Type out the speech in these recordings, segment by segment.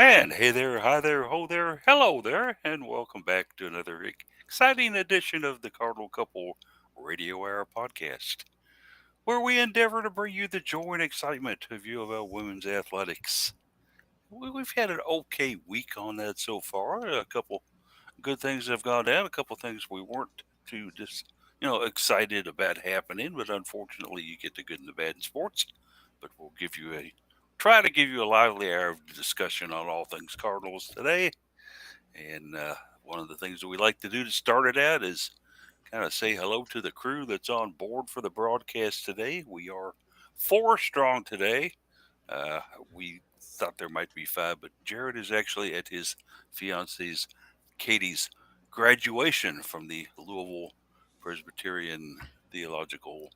And hey there, hi there, ho there, hello there, and welcome back to another exciting edition of the Cardinal Couple Radio Hour podcast, where we endeavor to bring you the joy and excitement of UofL women's athletics. We've had an okay week on that so far. A couple good things have gone down, a couple things we weren't too excited about happening, but unfortunately, you get the good and the bad in sports. But we'll try to give you a lively hour of discussion on all things Cardinals today. And one of the things that we like to do to start it out is kind of say hello to the crew that's on board for the broadcast today. We are four strong today. Uh, we thought there might be five, but Jared is actually at his fiance's Katie's graduation from the Louisville Presbyterian Theological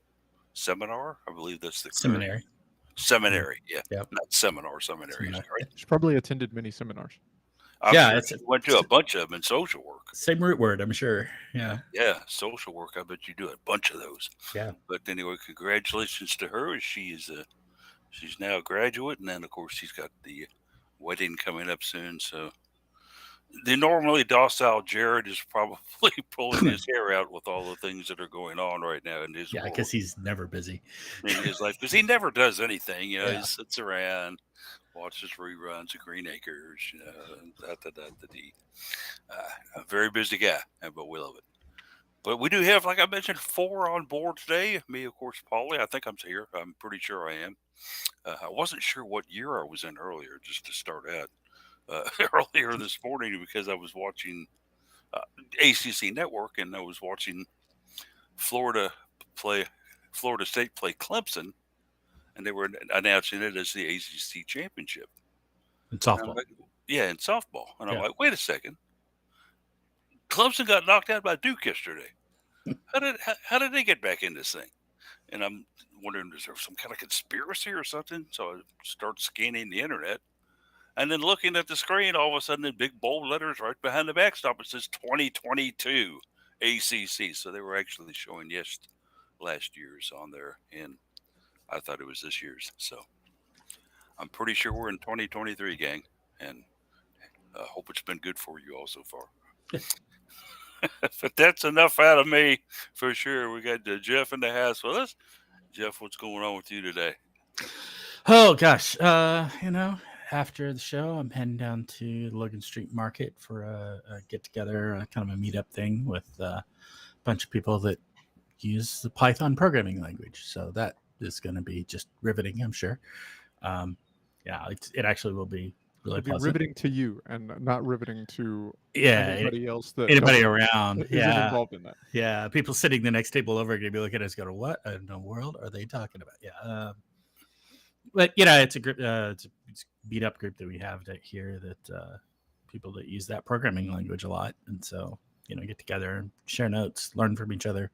Seminar. I believe that's the correct Seminary. seminary. Yeah, Yep. not seminar. Seminary. Seminar. Sorry. She's probably attended many seminars. I'm Yeah, sure it's she went to a bunch of them in social work. same root word, I'm sure. Yeah. Yeah, social work. I bet you do a bunch of those. Yeah. But anyway, congratulations to her. She's now a graduate, and then of course she's got the wedding coming up soon. So the normally docile Jared is probably pulling his hair out with all the things that are going on right now in his Yeah, world, because he's never busy. in his life, because he never does anything. You know, Yeah. he sits around, watches reruns of Green Acres. You know, a very busy guy, but we love it. But we do have, like I mentioned, four on board today. Me, of course, Paulie. I think I'm here. I'm pretty sure I am. I wasn't sure what year I was in earlier, just to start out. Earlier this morning because I was watching uh, ACC Network and I was watching Florida play Florida State play Clemson, and they were announcing it as the ACC championship. In And I'm softball. like, yeah, in softball. And I'm Yeah. like, wait a second. Clemson got knocked out by Duke yesterday. How did they get back in this thing? And I'm wondering, is there some kind of conspiracy or something? So I start scanning the internet, and then looking at the screen, all of a sudden, in big bold letters right behind the backstop, it says 2022 ACC. So they were actually showing last year's on there, and I thought it was this year's. So I'm pretty sure we're in 2023, gang, and I hope it's been good for you all so far. But that's enough out of me for sure. We got Jeff in the house with us. Jeff, what's going on with you today? Oh gosh. After the show, I'm heading down to the Logan Street Market for a get together, kind of a meetup thing with a bunch of people that use the Python programming language. So that is going to be just riveting, I'm sure. It actually will be really It'd be pleasant. riveting to you and not riveting to Yeah, anybody else that anybody doesn't- around. that isn't involved in that. Yeah, people sitting the next table over are going to be looking at us going, what in the world are they talking about? Yeah. But, it's a group, it's a beat up group that we have here that people that use that programming language a lot. And so, get together and share notes, learn from each other.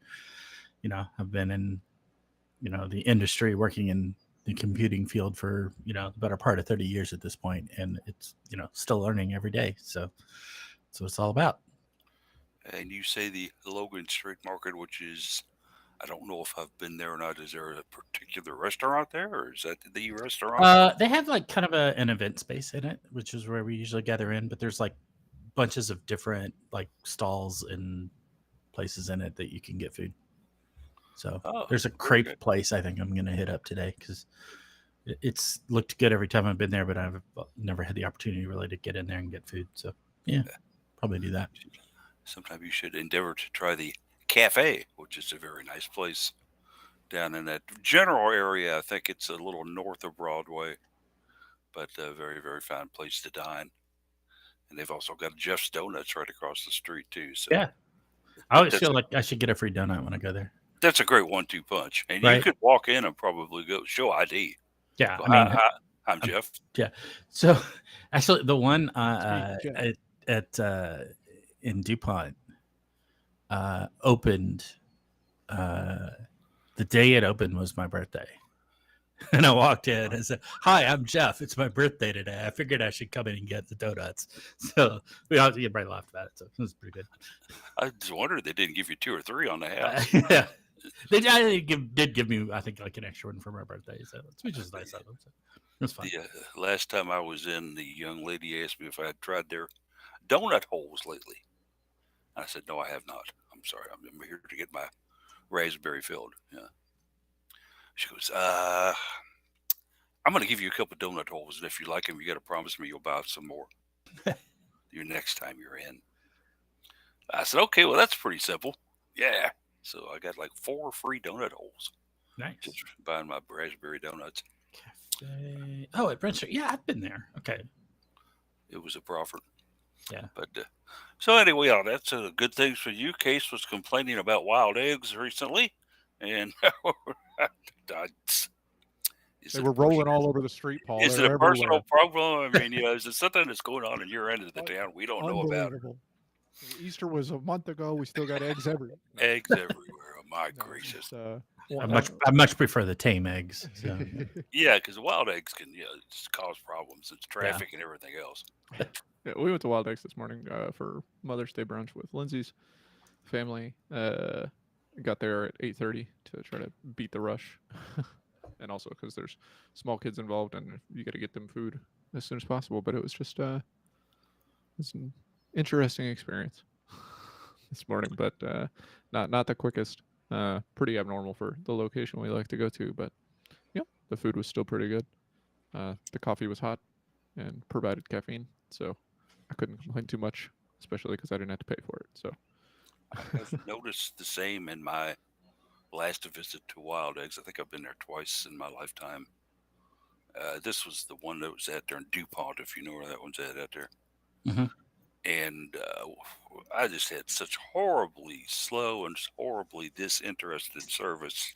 I've been in, the industry working in the computing field for, the better part of 30 years at this point. And it's, still learning every day. So that's what it's all about. And you say the Logan Street Market, which is, I don't know if I've been there or not. Is there a particular restaurant there, or is that the restaurant? They have like kind of an event space in it, which is where we usually gather in. But there's like bunches of different like stalls and places in it that you can get food. So there's a crepe place I think I'm going to hit up today because it's looked good every time I've been there, but I've never had the opportunity really to get in there and get food. So yeah, probably do that. Sometime you should endeavor to try the cafe, which is a very nice place down in that general area. I think it's a little north of Broadway, but a very, very fine place to dine. And they've also got Jeff's Donuts right across the street too. So yeah, I always feel like I should get a free donut when I go there. That's a great 1-2 punch, and Right? you could walk in and probably go show ID. Yeah, Go, I mean, I'm Jeff. Yeah, so actually, the one Jeff. in DuPont opened. The day it opened was my birthday. And I walked in and said, "Hi, I'm Jeff. It's my birthday today. I figured I should come in and get the donuts." So everybody laughed about it. So it was pretty good. I just wondered they didn't give you 2 or 3 on the house. Yeah, they did give me, I think, like an extra one for my birthday. So which is nice of them. So. That's fine. The last time I was in, the young lady asked me if I had tried their donut holes lately. I said, no, I have not. I'm sorry. I'm here to get my raspberry filled. Yeah. She goes, I'm going to give you a couple donut holes, and if you like them, you got to promise me you'll buy some more your next time you're in. I said, okay, well, that's pretty simple. Yeah. So I got like 4 free donut holes Nice. just buying my raspberry donuts. Cafe. Oh, at Brent Street. Yeah, I've been there. Okay. It was a profit. Yeah. But so anyway, that's good things for you. Case was complaining about wild eggs recently, and is They it a were rolling personal? all over the street, Paul. Is They it a were personal everywhere. problem? I mean, is it something that's going on in your end of the Un- town we don't know about? Unbelievable. Easter was a month ago. We still got eggs everywhere. No, Eggs everywhere. Oh, my no, gracious. just I one. much prefer the tame eggs. So Yeah, because wild eggs can just cause problems. It's yeah. traffic and everything else. Yeah, we went to Wild Eggs this morning for Mother's Day brunch with Lindsay's family. Got there at 8:30 to try to beat the rush, and also because there's small kids involved and you got to get them food as soon as possible. But it was just it's an interesting experience this morning, but not the quickest. Pretty abnormal for the location we like to go to, but yeah, the food was still pretty good. The coffee was hot and provided caffeine, so I couldn't complain too much, especially because I didn't have to pay for it. So I've noticed the same in my last visit to Wild Eggs. I think I've been there twice in my lifetime. This was the one that was out there in DuPont, if you know where that one's at out there. Mhm. And I just had such horribly slow and horribly disinterested service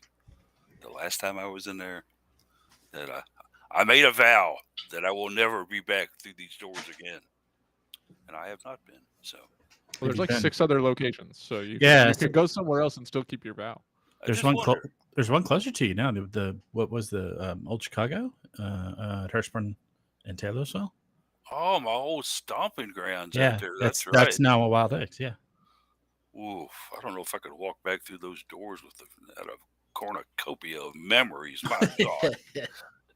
the last time I was in there that I made a vow that I will never be back through these doors again, and I have not been. So well, there's you like been? 6 other locations, so Yeah, you could go somewhere else and still keep your vow. I there's just wonder. there's one closer to you now. The what was the old Chicago at Hirschburn and Taylorsville? Oh, my old stomping grounds out Yeah, there. that's That's right. now a Wild Eggs. Yeah. Oof, I don't know if I could walk back through those doors with a cornucopia of memories. My God.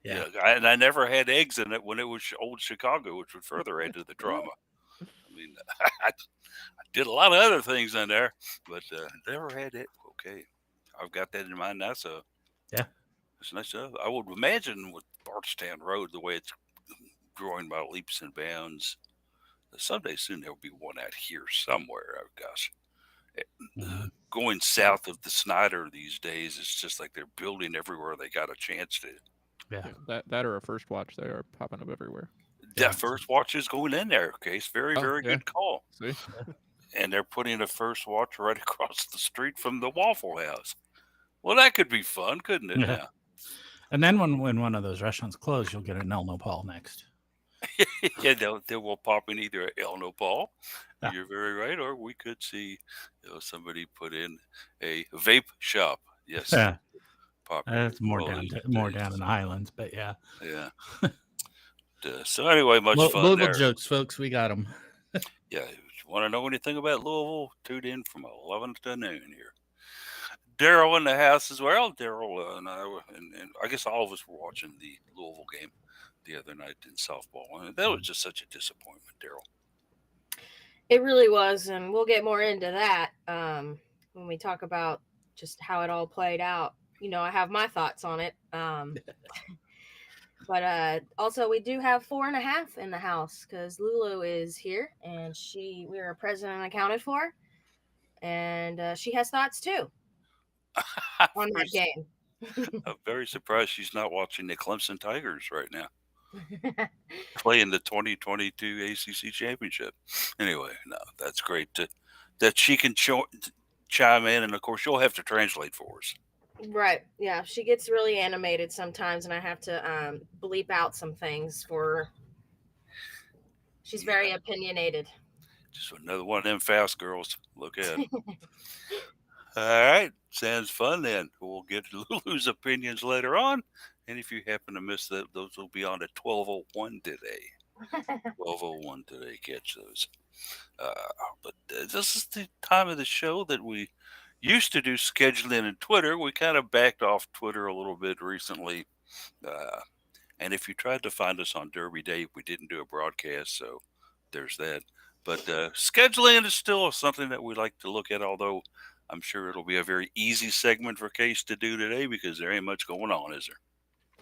Yeah. And I never had eggs in it when it was old Chicago, which would further add to the drama. I mean, I did a lot of other things in there, but never had it. Okay, I've got that in mind now, so Yeah. it's nice stuff. I would imagine with Bardstown Road, the way it's growing by leaps and bounds, someday soon there'll be one out here somewhere. Oh gosh, Mhm. going south of the Snyder these days, it's just like they're building everywhere they got a chance to. Yeah. Yeah, that or a First Watch, they are popping up everywhere. Yeah. That first watch is going in there. Okay, it's very, Oh, very yeah. good call. See, And they're putting a first watch right across the street from the Waffle House. Well, that could be fun, couldn't it? Yeah. Now, And then when one of those restaurants close, you'll get an El Nopal next. yeah, they will pop in either El Nopal. Yeah. You're very right, or we could see somebody put in a vape shop. Yes, Yeah. popular. It's more Well, down these more days. down in the Highlands, but yeah. Yeah. So anyway, much fun Louisville there. jokes, folks. We got them. Yeah, if you want to know anything about Louisville, tune in from 11 to noon here. Daryl in the house as well. Daryl and I, and I guess all of us were watching the Louisville game the other night in softball. And that was just such a disappointment, Daryl. It really was, and we'll get more into that when we talk about just how it all played out. I have my thoughts on it. But also, we do have 4.5 in the house because Lulu is here, and we are present and accounted for, and she has thoughts too on that game. I'm very surprised she's not watching the Clemson Tigers right now, playing the 2022 ACC championship. Anyway, no, that's great that she can chime in, and of course, you'll have to translate for us. Right. Yeah. She gets really animated sometimes, and I have to bleep out some things for her. She's very opinionated. Just another one of them fast girls. Look at it. All right. Sounds fun then. We'll get Lulu's opinions later on. And if you happen to miss that, those will be on at 12:01 today. 12:01 today. Catch those. But this is the time of the show that we used to do scheduling and Twitter. We kind of backed off Twitter a little bit recently. And if you tried to find us on Derby Day, we didn't do a broadcast, so there's that. But scheduling is still something that we like to look at, although I'm sure it'll be a very easy segment for Case to do today because there ain't much going on, is there?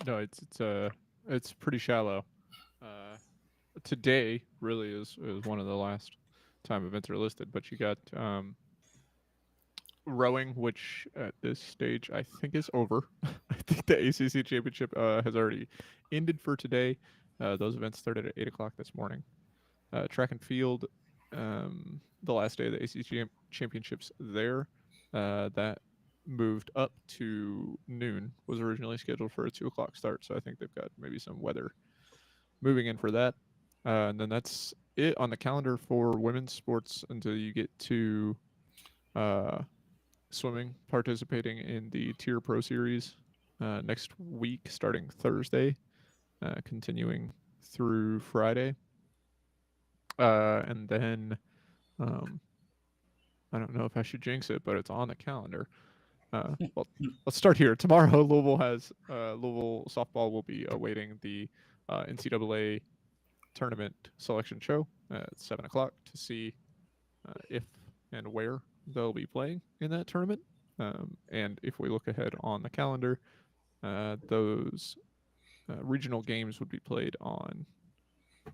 No, it's pretty shallow. Uh, Today really is one of the last time events are listed, but you got rowing, which at this stage I think is over. I think the ACC championship has already ended for today. Those events started at 8 o'clock this morning. Track and field, the last day of the ACC championships there, that moved up to noon. Was originally scheduled for a 2 o'clock start, so I think they've got maybe some weather moving in for that. And then that's it on the calendar for women's sports until you get to uh, swimming, participating in the Tier Pro Series next week, starting Thursday, continuing through Friday. And then um, I don't know if I should jinx it, but it's on the calendar. Well, let's start here. Tomorrow, Louisville softball will be awaiting the NCAA tournament selection show at 7 o'clock to see if and where they'll be playing in that tournament. And if we look ahead on the calendar, those regional games would be played on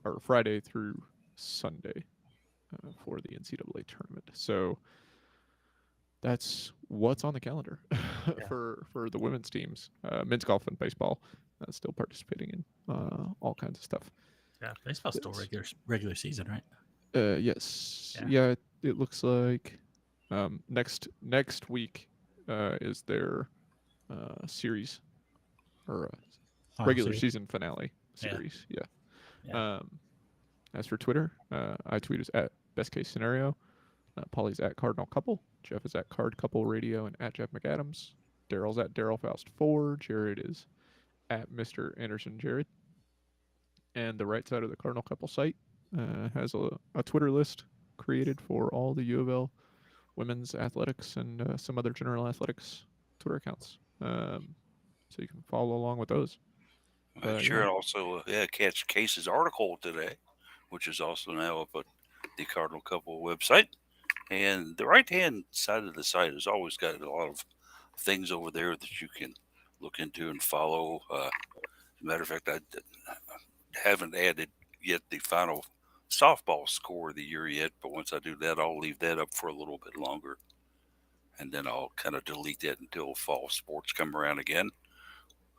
or Friday through Sunday for the NCAA tournament. So that's what's on the calendar for the women's teams. Men's golf and baseball still participating in all kinds of stuff. Yeah, baseball's still regular season, right? Yes. Yeah, it looks like next week is their series or regular season finale series. Yeah. As for Twitter, I tweet is at best case scenario. Polly's at Cardinal Couple. Jeff is at Card Couple Radio and at Jeff McAdams. Daryl's at Daryl Faust 4. Jared is at Mr. Anderson Jared. And the right side of the Cardinal Couple site has a Twitter list created for all the UofL women's athletics and some other general athletics Twitter accounts. So you can follow along with those. Sure, also catch Case's article today, which is also now up at the Cardinal Couple website. And the right-hand side of the site has always got a lot of things over there that you can look into and follow. As a matter of fact, I haven't added yet the final softball score of the year yet, but once I do that, I'll leave that up for a little bit longer. And then I'll kind of delete that until fall sports come around again.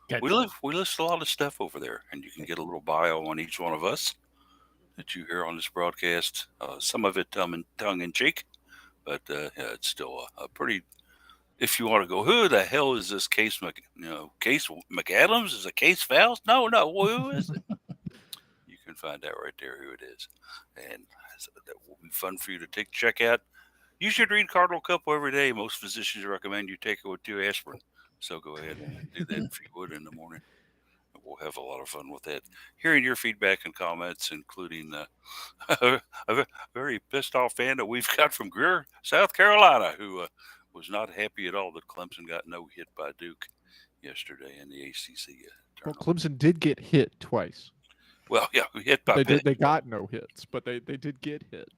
Gotcha. We list a lot of stuff over there, and you can get a little bio on each one of us that you hear on this broadcast. Some of it tongue in cheek, but it's still a pretty. If you want to go, who the hell is this Case McAdams? Is it Case Faust? No, who is it? You can find out right there who it is, and that will be fun for you to check out. You should read Cardinal Couple every day. Most physicians recommend you take it with 2 aspirin. So go ahead and do that if you would in the morning. We'll have a lot of fun with that. Hearing your feedback and comments, including a very pissed off fan that we've got from Greer, South Carolina, who was not happy at all that Clemson got no hit by Duke yesterday in the ACC tournament. Well, Clemson did get hit twice. Well, yeah, hit by Pitt. They got no hits, but they did get hit.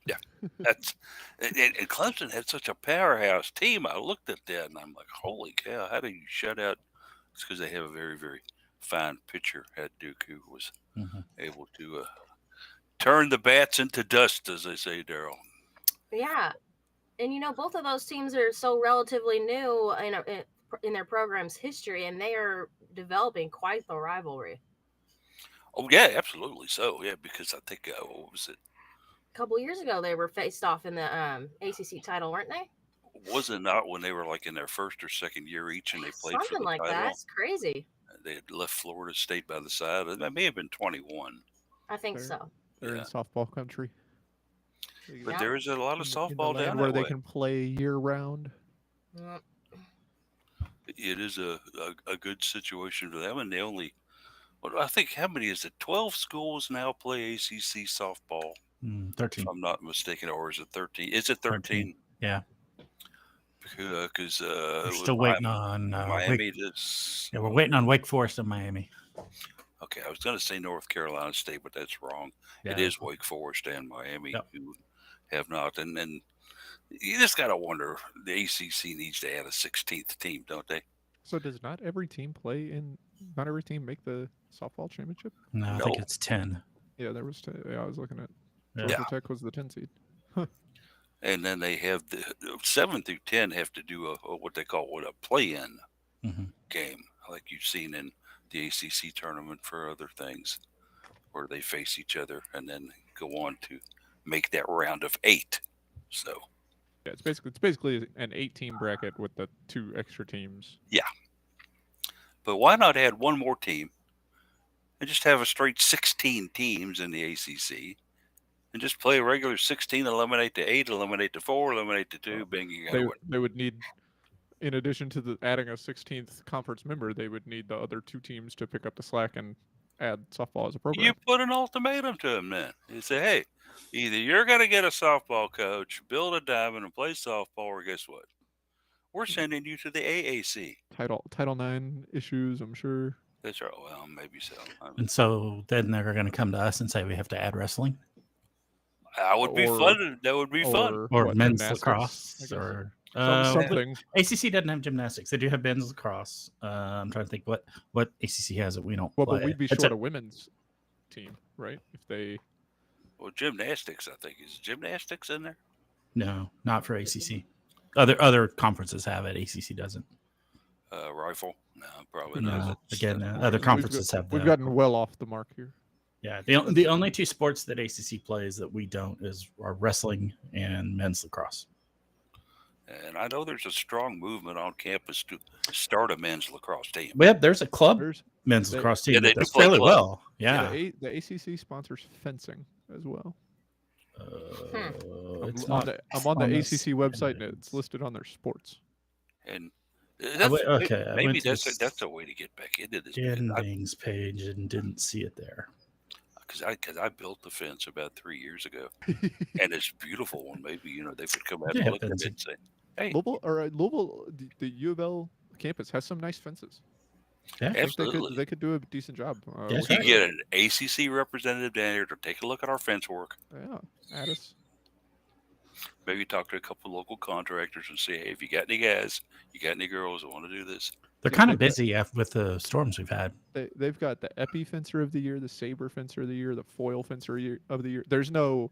Yeah, and Clemson had such a powerhouse team. I looked at that and I'm like, holy cow, how do you shut out? It's because they have a very, very fine pitcher at Duke who was able to turn the bats into dust, as they say, Daryl. Yeah, and both of those teams are so relatively new in their program's history, and they are developing quite the rivalry. Oh yeah, absolutely. So yeah, because I think what was it? A couple years ago, they were faced off in the ACC title, weren't they? Was it not when they were like in their first or second year each, and they played something for the like title? that? It's crazy. They had left Florida State by the side. That may have been 21. I think so. They're in softball country. But there is a lot of softball down where that they way. can play year round. Yep. It is a good situation for them, and they only. Well, I think how many is it? 12 schools now play ACC softball. 13. If I'm not mistaken, or is it 13? Is it 13? Yeah. Because we're still waiting on Miami. we're waiting on Wake Forest and Miami. Okay, I was going to say North Carolina State, but that's wrong. It Yeah. is Wake Forest and Miami Yep. who have not. And you just got to wonder, the ACC needs to add a 16th team, don't they? So does not every team play in? Not every team make the softball championship? No, I No. think it's 10. Yeah, there was. I was looking at Yeah. Georgia Tech was the 10 seed. And then they have the 7 through 10 have to do a what they call a play-in Mhm. game, like you've seen in the ACC tournament for other things, where they face each other and then go on to make that round of 8. So Yeah, it's basically an 8-team bracket with the 2 extra teams. but why not add one more team and just have a straight 16 teams in the ACC and just play a regular 16, eliminate to 8, eliminate to 4, eliminate to 2, bing, you got to win. They would need, in addition to adding a 16th conference member, they would need the other 2 teams to pick up the slack and add softball as a program. You put an ultimatum to them then. You say, hey, either you're going to get a softball coach, build a diamond, and play softball, or guess what? We're sending you to the AAC. Title IX issues, I'm sure. That's right. Well, maybe so. And so then they're going to come to us and say we have to add wrestling That would be fun. That would be fun. or what, men's gymnastics, lacrosse I guess? or Something. ACC doesn't have gymnastics. They do have men's lacrosse. I'm trying to think what ACC has that we don't. Well, play. but we'd be It's short a- a women's team, right? If they Well, gymnastics, I think. Is gymnastics in there? No, not for ACC. Other conferences have it. ACC doesn't. Rifle? No, probably No, not. again, That's other more- conferences have we've that. gotten well off the mark here. Yeah, the only 2 sports that ACC plays that we don't are wrestling and men's lacrosse. And I know there's a strong movement on campus to start a men's lacrosse team. Well, there's a club There's men's they- lacrosse team Yeah, they that do does play fairly club. well. Yeah. the ACC sponsors fencing as well. It's I'm not on the this ACC website and standards. it's listed on their sports. And I went- okay, I maybe went to that's this a way to get back into this. standings page and didn't see it there. Because I built the fence about 3 years ago, and it's a beautiful one. Maybe they could come out Yeah, and look at it fencing. and say, "Hey, Louisville, the UofL campus has some nice fences. Yeah, I think absolutely." they could do a decent job. Yeah, with You right. that. get an ACC representative down here to take a look at our fence work. Yeah, Addis. Maybe talk to a couple local contractors and say, "Hey, if you got any guys, you got any girls that want to do this?" they're kind of busy with the storms we've had. They've got the Epi Fencer of the Year, the Saber Fencer of the Year, the Foil Fencer of the Year. There's no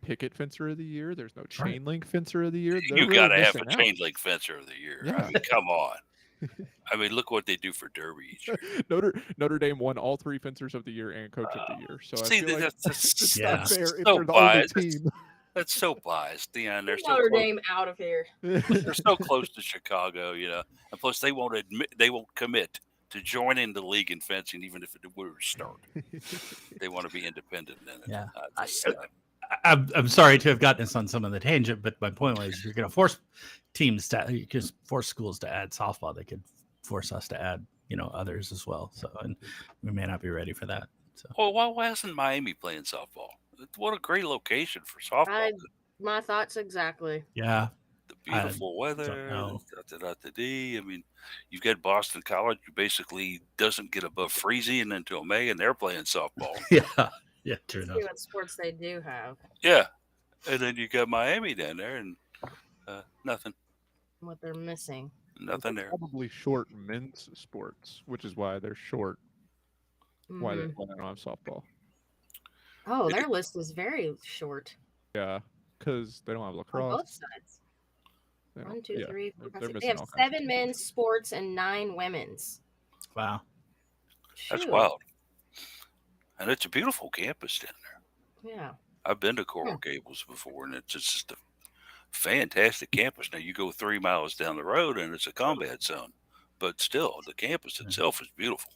Picket Fencer of the Year. There's no Chain Link Fencer of the Year. They're You really got to have a missing out. chain link fencer of the year. Yeah. I mean, come on. I mean, look what they do for Derby each year. Notre Dame won all 3 fencers of the year and coach of the year. So See, I feel like that's it's yeah. not fair if so they're the only biased. team. That's so biased, Dion. They're so Notre close. Dame out of here. They're so close to Chicago, and plus they won't commit to joining the league in fencing, even if it were to start. They want to be independent in it. Yeah. Just, I'm sorry to have gotten us on some of the tangent, but my point was you're going to force you can force schools to add softball. They could force us to add others as well. So and we may not be ready for that. So well, why isn't Miami playing softball? What a great location for softball. My thoughts exactly. yeah, The beautiful weather. know. I mean, you've got Boston College, who basically doesn't get above freezing until May, and they're playing softball. yeah, true enough. See what sports they do have. Yeah, and then you got Miami down there, and nothing What they're missing. there. Probably short men's sports, which is why they're short. Why they don't have softball. Oh, their list is very short Yeah, because they don't have on lacrosse. both sides. They don't- 1, 2, yeah, 3, they're 4, 5, 6. missing They have all kinds of 7 men's sports and 9 women's. Wow. That's Shoot. wild. And it's a beautiful campus down there. Yeah. I've been to Coral Gables before, and it's just a fantastic campus. Now, you go 3 miles down the road, and it's a combat zone. But still, the campus itself is beautiful.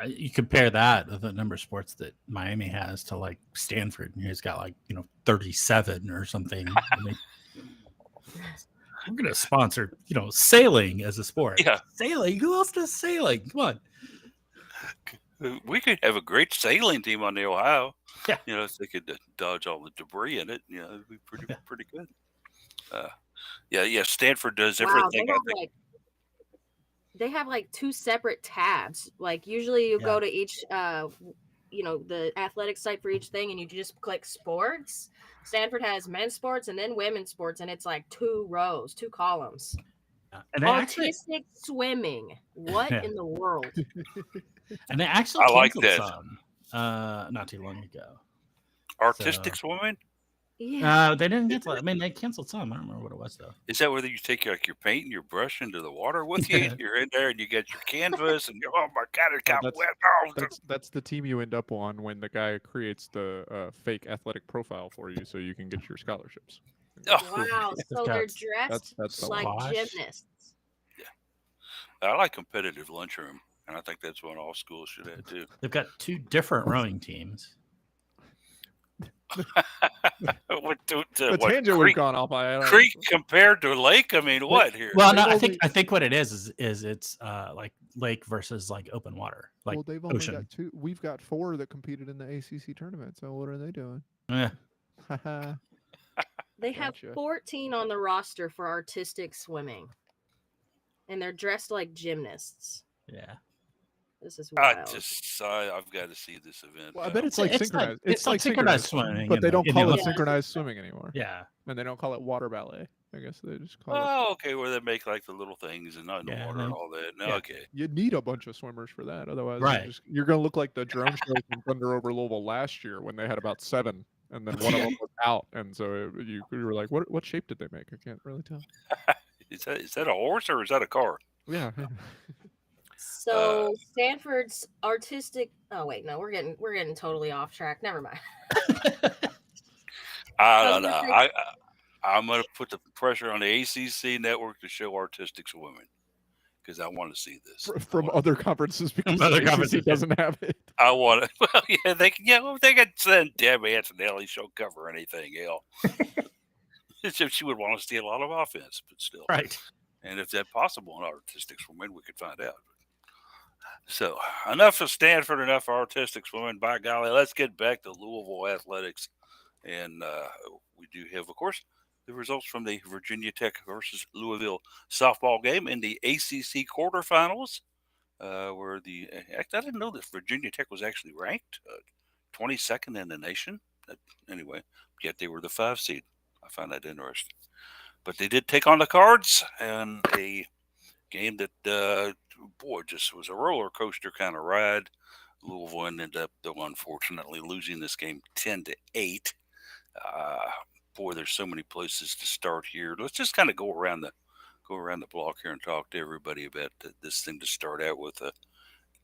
You compare that to the number of sports that Miami has to like Stanford, and he's got like 37 or something. I mean, we're gonna sponsor sailing as a sport. Yeah. Sailing. Who else does sailing? Come on. We could have a great sailing team on the Ohio. Yeah. If they could dodge all the debris in it, it'd be pretty good. Yeah. Stanford does Wow, everything. they I have think. like they have like two separate tabs. Like usually you Yeah. go to each the athletic site for each thing and you just click sports. Stanford has men's sports and then women's sports, and it's like 2 rows, 2 columns. And they actually, Artistic swimming. What yeah. in the world? And they actually I like canceled that. some not too long ago. Artistic So, swimming? Yeah. they didn't get. I mean, they canceled some. I don't remember what it was though. Is that whether you take like your paint and your brush into the water with you? Yeah. You're in there and you get your canvas and oh my god, it Oh, got wet. Oh, that's the team you end up on when the guy creates the fake athletic profile for you, so you can get your scholarships. oh. Wow. So they're got- dressed that's the like wash. gymnasts. I like competitive lunchroom, and I think that's what all schools should have too. They've got 2 different rowing teams. The What, tangent we've gone off by. creek compared to lake? I mean, what here? Well, no, They've I think what it is it's like lake versus like open water, like well, they've only ocean. got 2. We've got 4 that competed in the ACC tournament. So what are they doing? Yeah. They have Gotcha. 14 on the roster for artistic swimming. And they're dressed like gymnasts. Yeah. This is I wild. I've got to see this event. Well, I bet it's It's like like- synchronized. it's like synchronized swimming but in they the- don't in the call it Olympics. synchronized swimming anymore. Yeah. And they don't call it water ballet. I guess they just call it. Oh, okay, where they make like the little things and not in the Yeah, water and and then- all that. No, yeah. okay. You need a bunch of swimmers for that. Otherwise, Right. you're going to look like the drone show from Thunder over Louisville last year when they had about 7, and then one of them was out, and so you were like, what shape did they make? I can't really tell. Is that a horse or is that a car? Yeah. So Stanford's artistic. Oh wait, no, we're getting totally off track. Never mind. I was don't know. gonna I'm going to put the pressure on the ACC network to show artistic swimming because I want to see this. From other conferences because other the ACC conferences, yeah. doesn't have it. I want to. Well, yeah, they can. Yeah, well, they could send Deb Antonelli. She'll cover anything else. It's if she would want to see a lot of offense, but still. Right. And if that's possible in artistic swimming, we could find out. So enough of Stanford, enough of artistic swimming. By golly, let's get back to Louisville athletics. And we do have, of course, the results from the Virginia Tech versus Louisville softball game in the ACC quarterfinals. Where I didn't know that Virginia Tech was actually ranked 22nd in the nation. Anyway, yet they were the 5 seed. I find that interesting. But they did take on the Cards in a game that, just was a roller coaster kind of ride. Louisville ended up, though, unfortunately, losing this game 10-8. There's so many places to start here. Let's just kind of go around the block here and talk to everybody about this thing to start out with.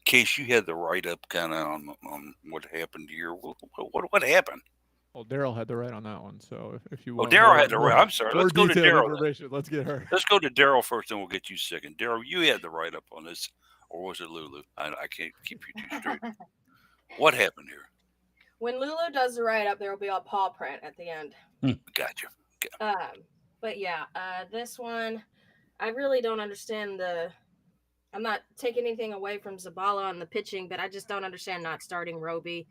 Case, you had the write up kind of on what happened here. What happened? Well, Daryl had the right on that one. So if you Oh, want, Daryl had the right. I'm sorry. Let's go to detailed Daryl. information. Let's get her. Let's go to Daryl first, and we'll get you second. Daryl, you had the write up on this, or was it Lulu? I can't keep you too straight. What happened here? When Lulu does the write up, there will be a paw print at the end. Gotcha. But yeah, this one, I really don't understand I'm not taking anything away from Zabala on the pitching, but I just don't understand not starting Roby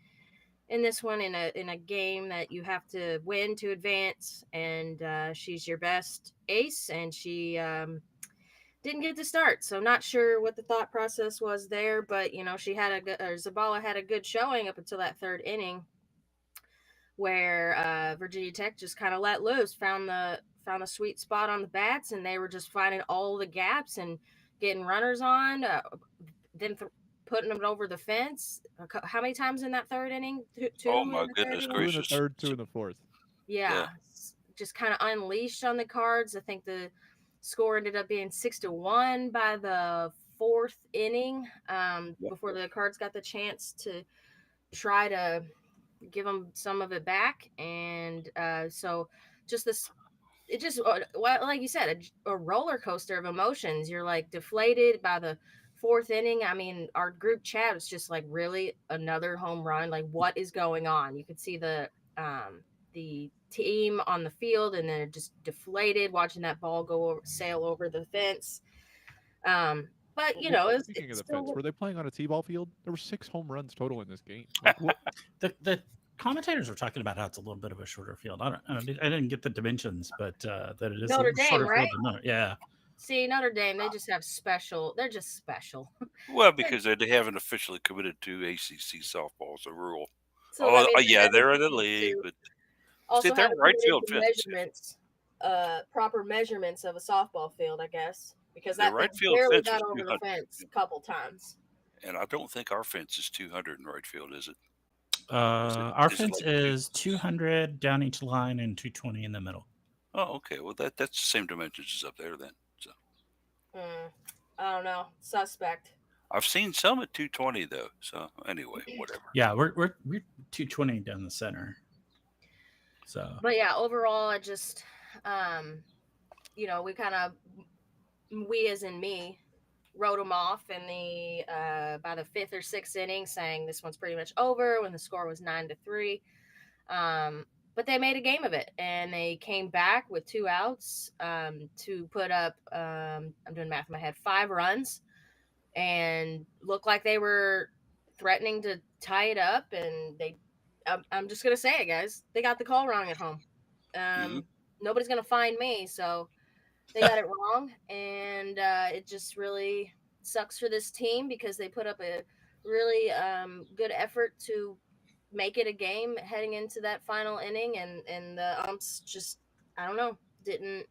in this one in a game that you have to win to advance, and she's your best ace, and she didn't get to start, so not sure what the thought process was there, but Zabala had a good showing up until that 3rd inning, where Virginia Tech just kind of let loose, found the sweet spot on the bats, and they were just finding all the gaps and getting runners on, then putting them over the fence. How many times in that 3rd inning? 2. Oh my goodness Two in the gracious! 3rd, 2 in the 4th. Yeah, just kind of unleashed on the Cards. I think the score ended up being 6-1 by the 4th inning. Before the Cards got the chance to try to give them some of it back, and so just this. It just, like you said, a roller coaster of emotions. You're like deflated by the 4th inning. I mean, our group chat was just like, really, another home run? Like, what is going on? You could see the team on the field, and they're just deflated watching that ball sail over the fence. But Speaking of the fence, were they playing on a t-ball field? There were 6 home runs total in this game. Like, what? The commentators were talking about how it's a little bit of a shorter field. I didn't get the dimensions, but that it is Notre a Dame, shorter right? field than yeah. See, Notre Dame, they just have special. They're just special. Well, They're- because they haven't officially committed to ACC softball as a rule. so that Oh, means they yeah, haven't they're in the committed league, to but see, also they're haven't right committed field to fence. measurements, proper measurements of a softball field, I guess, because The that thing right field barely fence got was over the 200, fence a couple times. and I don't think our fence is 200 in right field, is it? Our Is it fence like is 200 down each line and 220 in the middle. Oh, okay. Well, that's the same dimensions as up there then. So I don't know. Suspect. I've seen some at 220 though. So anyway, whatever. Yeah, we're 220 down the center. So But yeah, overall, I just, um, we kind of, we as in me, wrote them off in the by the fifth or sixth inning, saying this one's pretty much over when the score was 9-3. But they made a game of it, and they came back with 2 outs to put up. I'm doing math in my head. 5 runs, and looked like they were threatening to tie it up. And they, I'm just gonna say it, guys. They got the call wrong at home. Hmm. Nobody's gonna find me, so they got it wrong, and it just really sucks for this team because they put up a really good effort to make it a game heading into that final inning, and the umps just, I don't know, didn't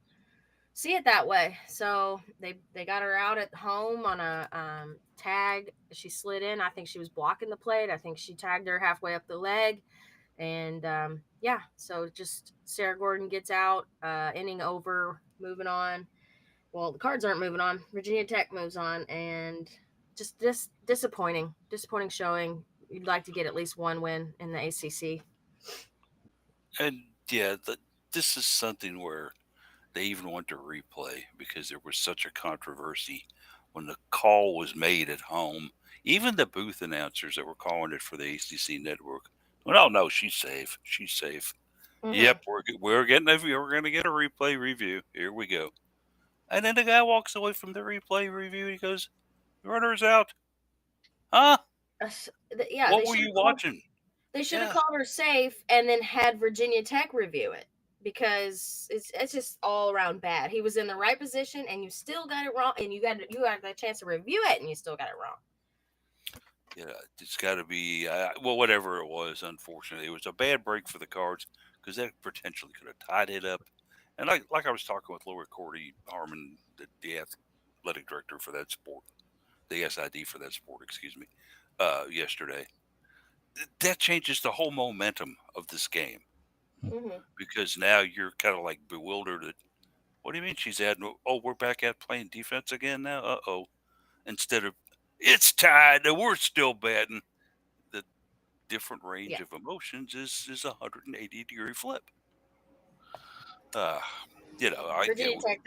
see it that way. So they got her out at home on a tag. She slid in. I think she was blocking the plate. I think she tagged her halfway up the leg. And yeah, so just Sarah Gordon gets out, inning over, moving on. Well, the Cards aren't moving on. Virginia Tech moves on, and just disappointing showing. You'd like to get at least one win in the ACC. And yeah, this is something where they even went to replay because there was such a controversy when the call was made at home. Even the booth announcers that were calling it for the ACC network. Well, no, she's safe. She's safe. Mm-hmm. Yep, we're going to get a replay review. Here we go. And then the guy walks away from the replay review. He goes, "Runner's out." Huh? Yeah, What were you watching? they should have Yeah. called her safe and then had Virginia Tech review it because it's just all around bad. He was in the right position and you still got it wrong, and you got the chance to review it and you still got it wrong. Yeah, it's got to be well, whatever it was. Unfortunately, it was a bad break for the Cards because that potentially could have tied it up. And like I was talking with Lori Cordy Harmon, the athletic director for that sport, the SID for that sport, excuse me, yesterday. That changes the whole momentum of this game Mm-hmm. because now you're kind of like bewildered. What do you mean she's adding? Oh, we're back at playing defense again now. Oh, instead of it's tied, and we're still batting. The different range Yeah, of emotions is a 180-degree flip. Uh, Virginia Tech,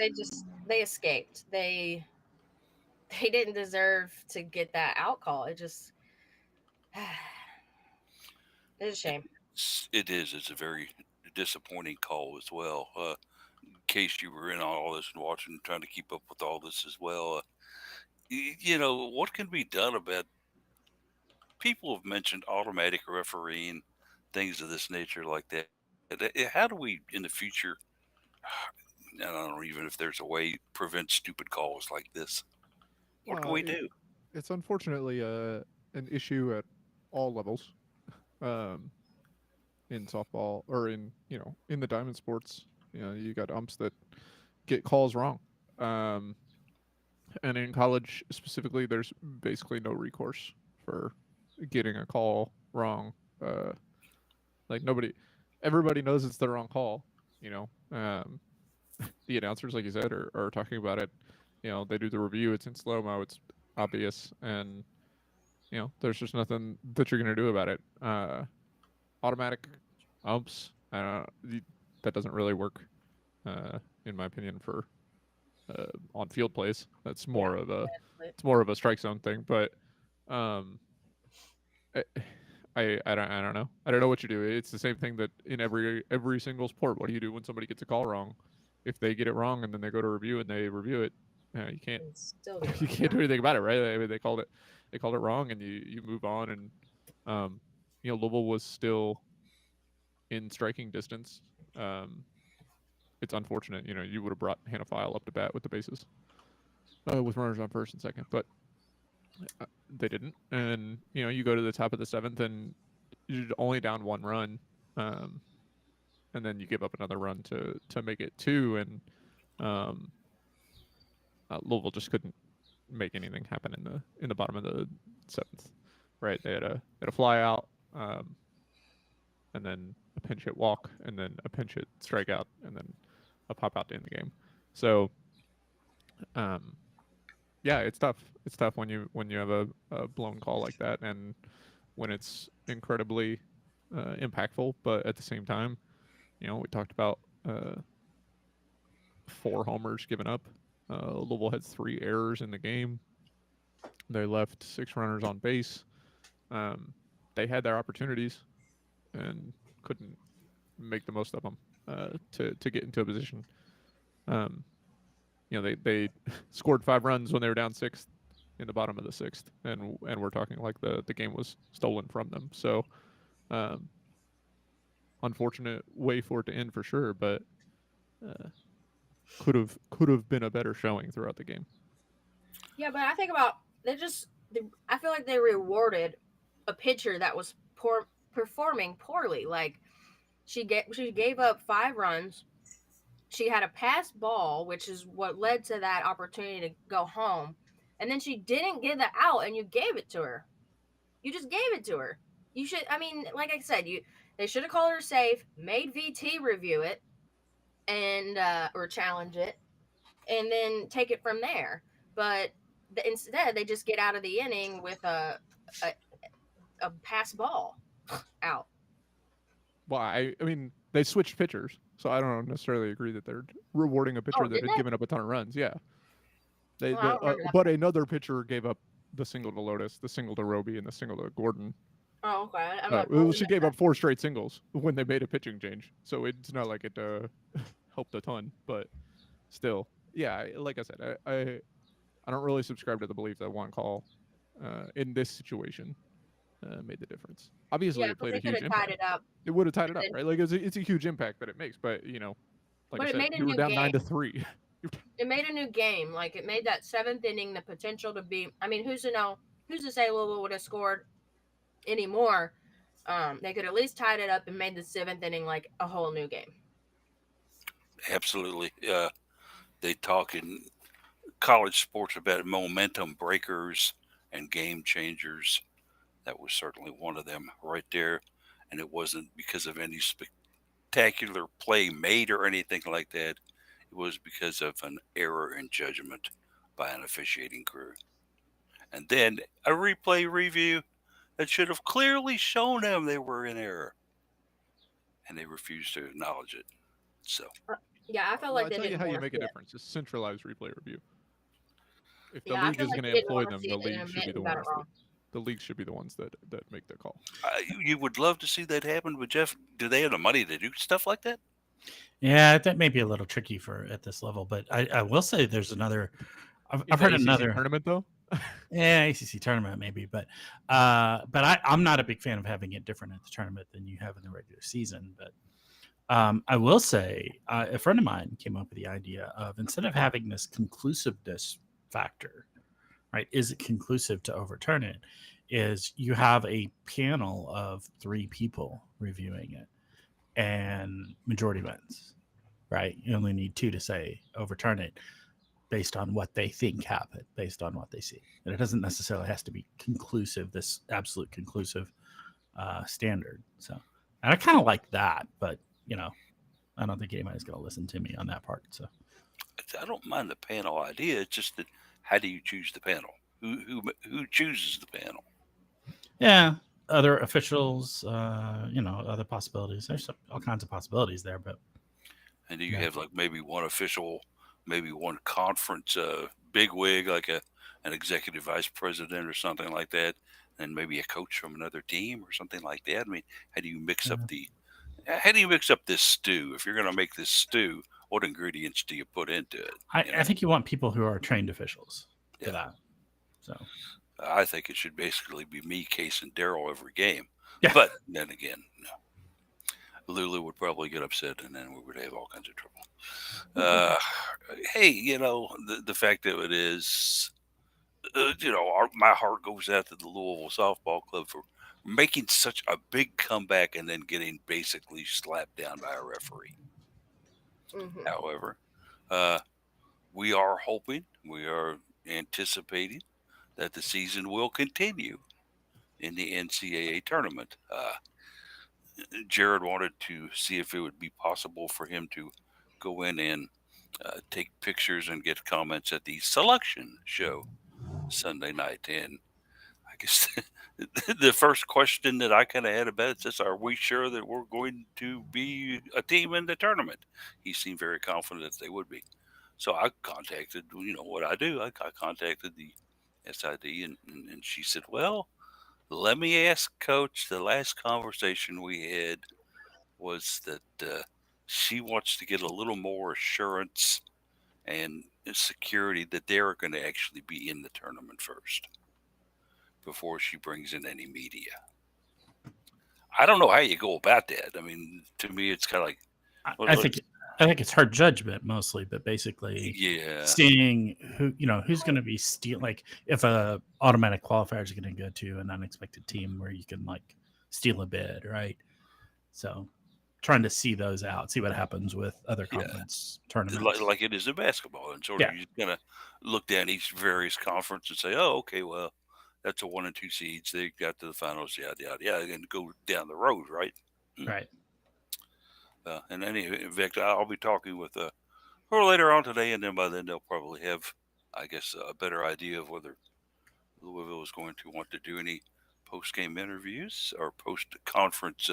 they escaped. They didn't deserve to get that out call. It just it's a shame. it is. It's a very disappointing call as well. In case you were in on all this and watching, trying to keep up with all this as well. What can be done about? People have mentioned automatic refereeing, things of this nature like that. How do we in the future? I don't know even if there's a way prevent stupid calls like this. What can Well, we do? it's unfortunately an issue at all levels, um, in softball or in in the diamond sports. You got umps that get calls wrong, um, and in college specifically, there's basically no recourse for getting a call wrong. Uh, like everybody knows it's the wrong call. You know, the announcers, like you said, are talking about it. They do the review. It's in slow mo. It's obvious, and there's just nothing that you're gonna do about it. Automatic umps, that doesn't really work, in my opinion, for on field plays. That's Yeah, it's more of a strike zone thing. But um, I, I don't know. I don't know what you do. It's the same thing that in every single sport. What do you do when somebody gets a call wrong? If they get it wrong and then they go to review and they review it, you can't it's still good. you can't do anything about it, right? I mean, they called it wrong, and you move on. And Louisville was still in striking distance, um, it's unfortunate. You would have brought Hannah File up to bat with the bases, with runners on first and second, but they didn't. And you go to the top of the seventh, and you're only down 1 run, um, and then you give up another run to make it 2, and um, Louisville just couldn't make anything happen in the bottom of the seventh. Right, they had a fly out, and then a pinch hit walk, and then a pinch hit strikeout, and then a pop out to end the game. So, yeah, it's tough. It's tough when you have a blown call like that, and when it's incredibly impactful. But at the same time, we talked about 4 homers given up. Louisville had 3 errors in the game. They left 6 runners on base. They had their opportunities and couldn't make the most of them to get into a position. They scored 5 runs when they were down 6th in the bottom of the 6th, and we're talking like the game was stolen from them. So, unfortunate way for it to end for sure, but could have been a better showing throughout the game. Yeah, but I think about I feel like they rewarded a pitcher that was performing poorly. Like she gave up 5 runs. She had a pass ball, which is what led to that opportunity to go home. And then she didn't get the out, and you gave it to her. You just gave it to her. You should. I mean, like I said, they should have called her safe, made VT review it, and or challenge it, and then take it from there. But instead, they just get out of the inning with a pass ball out. Well, I mean, they switched pitchers, so I don't necessarily agree that they're rewarding a pitcher that had given up a ton of runs. Yeah, but another pitcher gave up the single to Lotus, the single to Roby, and the single to Gordon. Oh, okay. She gave up 4 straight singles when they made a pitching change, so it's not like it helped a ton, but still, yeah. Like I said, I don't really subscribe to the belief that one call in this situation made the difference. Obviously, it played a huge impact. It would have tied it up, right? Like it's a huge impact that it makes, but like I said, you were down 9-3. It made a new game. Like it made that 7th inning the potential to be. I mean, who's to know? Who's to say Louisville would have scored any more? They could at least tied it up and made the 7th inning like a whole new game. Absolutely. They talk in college sports about momentum breakers and game changers. That was certainly one of them right there. And it wasn't because of any spectacular play made or anything like that. It was because of an error in judgment by an officiating crew. And then a replay review that should have clearly shown them they were in error. And they refused to acknowledge it. So, yeah, I felt like I'll tell you how you make a difference. It's centralized replay review. If the league is going to employ them, the league should be the ones. The league should be the ones that make the call. You would love to see that happen, but Jeff, do they have the money to do stuff like that? Yeah, that may be a little tricky for at this level, but I will say there's another. I've heard another tournament though. Yeah, ACC tournament maybe, but I'm not a big fan of having it different at the tournament than you have in the regular season. But I will say a friend of mine came up with the idea of instead of having this conclusiveness factor, right? Is it conclusive to overturn it? Is you have a panel of 3 people reviewing it, and majority wins, right? You only need 2 to say overturn it based on what they think happened, based on what they see. And it doesn't necessarily has to be conclusive, this absolute conclusive standard. So, and I kind of like that, but I don't think anybody's going to listen to me on that part. So, I don't mind the panel idea. It's just that how do you choose the panel? Who chooses the panel? Yeah, other officials, other possibilities. There's all kinds of possibilities there, but. And do you have like maybe one official, maybe one conference bigwig, like an executive vice president or something like that, and maybe a coach from another team or something like that? I mean, how do you mix up this stew? If you're going to make this stew, what ingredients do you put into it? I think you want people who are trained officials for that. So I think it should basically be me, Case, and Daryl every game. Yeah. But then again, no. Lulu would probably get upset, and then we would have all kinds of trouble. Uh, hey, the fact of it is, my heart goes out to the Louisville Softball Club for making such a big comeback and then getting basically slapped down by a referee. Hmm. However, uh, we are hoping, we are anticipating that the season will continue in the NCAA tournament. Jared wanted to see if it would be possible for him to go in and take pictures and get comments at the selection show Sunday night. And I guess the first question that I kind of had about it is, are we sure that we're going to be a team in the tournament? He seemed very confident that they would be. So I contacted, what I do, I contacted the SID, and she said, well, let me ask Coach. The last conversation we had was that she wants to get a little more assurance and security that they're going to actually be in the tournament first before she brings in any media. I don't know how you go about that. I mean, to me, it's kind of like, well, I think it's her judgment mostly, but basically yeah, seeing who's going to be like if a automatic qualifier is going to go to an unexpected team where you can like steal a bid, right? So trying to see those out, see what happens with other yeah, conference tournaments. like it is in basketball, and sort of you kind of look down each various conference and say, oh, okay, well, that's a 1 and 2 seeds. They got to the finals, yada yada yada, and go down the road, right? Right. And in fact, I'll be talking with her later on today, and then by then they'll probably have, I guess, a better idea of whether Louisville is going to want to do any post-game interviews or post-conference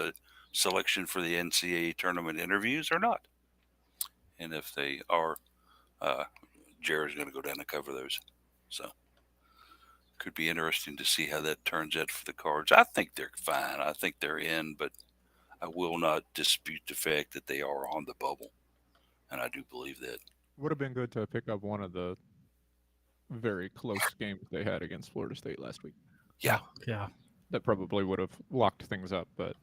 selection for the NCAA tournament interviews or not. And if they are, uh, Jared's going to go down and cover those. So could be interesting to see how that turns out for the Cards. I think they're fine. I think they're in, but I will not dispute the fact that they are on the bubble, and I do believe that. Would have been good to pick up one of the very close games they had against Florida State last week. Yeah. Yeah. That probably would have locked things up, but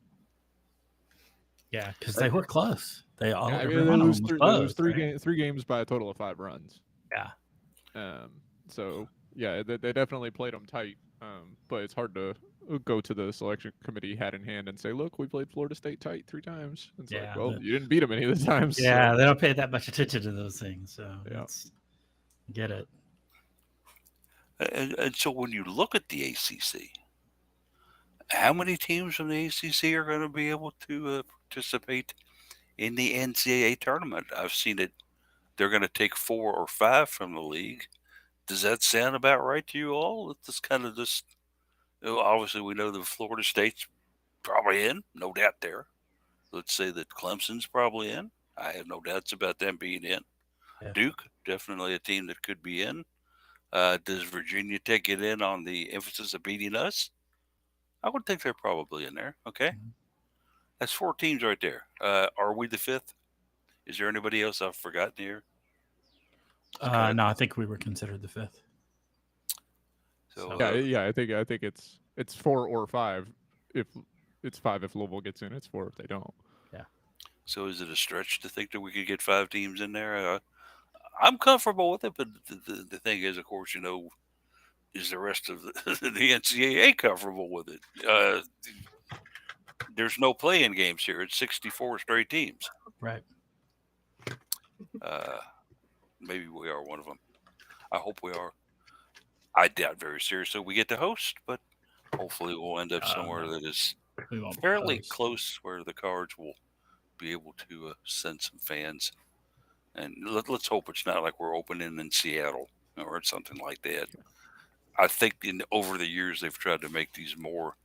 yeah, because they were close. They all yeah, I mean, everyone they lose, was they close, lose three, right? three games by a total of 5 runs. Yeah. So yeah, they definitely played them tight. But it's hard to go to the selection committee hat in hand and say, "Look, we played Florida State tight 3 times." It's like, well, you didn't beat them any of the times. Yeah, so. they don't pay that much attention to those things, so Yeah. get it. And so when you look at the ACC, how many teams from the ACC are going to be able to participate in the NCAA tournament? I've seen it. They're going to take 4 or 5 from the league. Does that sound about right to you all? It's kind of just, obviously we know that Florida State's probably in, no doubt there. Let's say that Clemson's probably in. I have no doubts about them being in. Yeah. Duke, definitely a team that could be in. Does Virginia Tech get in on the emphasis of beating us? I would think they're probably in there. Okay. Mm-hmm. That's 4 teams right there. Are we the 5th? Is there anybody else I've forgotten here? No, I think we were considered the 5th. So yeah, I think it's 4 or 5. If it's 5 if Louisville gets in, it's 4 if they don't. Yeah. So is it a stretch to think that we could get 5 teams in there? I'm comfortable with it, but the thing is, of course, is the rest of the NCAA comfortable with it? There's no play-in games here. It's 64 straight teams. Right. Maybe we are one of them. I hope we are. I doubt very seriously we get to host, but hopefully we'll end up somewhere that is fairly close where the Cards will be able to send some fans. And let's hope it's not like we're opening in Seattle or something like that. I think over the years they've tried to make these more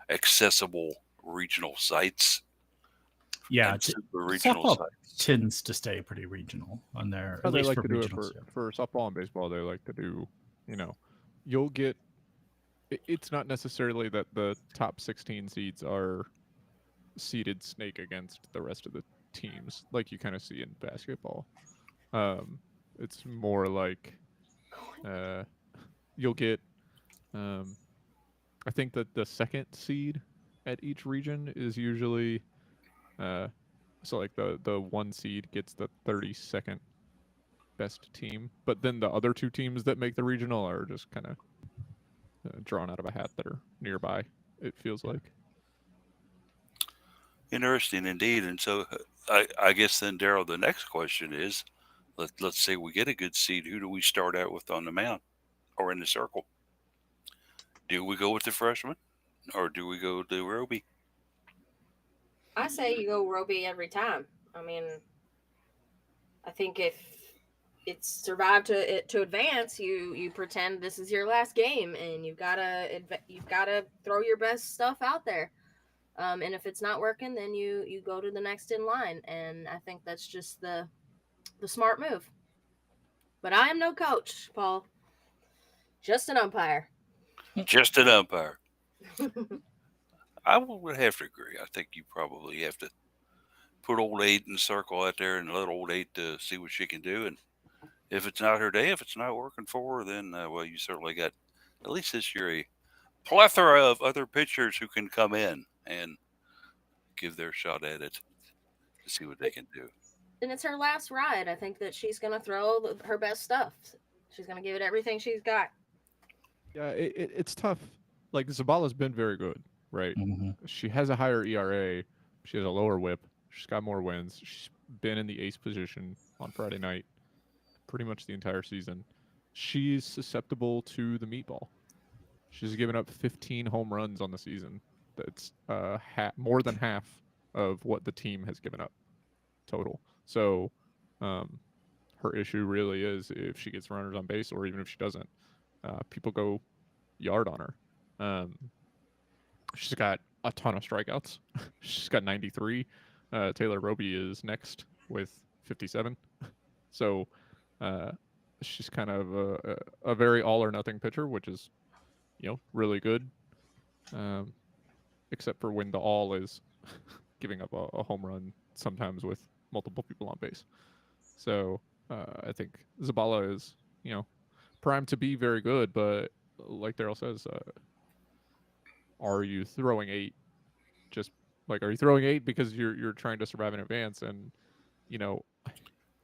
accessible regional sites. Yeah, super regional sites tends to stay pretty regional on there. At least they like to do it for softball and baseball. They like to do, you'll get. It's not necessarily that the top 16 seeds are seeded snake against the rest of the teams like you kind of see in basketball. It's more like you'll get. I think that the second seed at each region is usually So like the 1 seed gets the 32nd best team, but then the other 2 teams that make the regional are just kind of drawn out of a hat that are nearby. It feels like. Interesting indeed. And so I guess then, Daryl, the next question is, let's say we get a good seed. Who do we start out with on the mound or in the circle? Do we go with the freshman or do we go to Roby? I say you go Roby every time. I mean, I think if it's survived to advance, you pretend this is your last game, and you've gotta throw your best stuff out there. And if it's not working, then you go to the next in line, and I think that's just the smart move. But I am no coach, Paul. Just an umpire. Just an umpire. I would have to agree. I think you probably have to put old 8 in the circle out there and let old 8 see what she can do. And if it's not her day, if it's not working for her, then, well, you certainly got, at least this year, a plethora of other pitchers who can come in and give their shot at it to see what they can do. And it's her last ride. I think that she's gonna throw her best stuff. She's gonna give it everything she's got. Yeah, it's tough. Like Zabala's been very good, right? Mm-hmm. She has a higher ERA. She has a lower WHIP. She's got more wins. She's been in the ace position on Friday night pretty much the entire season. She's susceptible to the meatball. She's given up 15 home runs on the season. That's more than half of what the team has given up total. So her issue really is if she gets runners on base, or even if she doesn't, people go yard on her. She's got a ton of strikeouts. She's got 93. Taylor Roby is next with 57. So she's kind of a very all or nothing pitcher, which is, really good. Except for when the all is giving up a home run, sometimes with multiple people on base. So I think Zabala is, primed to be very good, but like Daryl says, are you throwing 8? Just like, are you throwing 8 because you're trying to survive in advance? And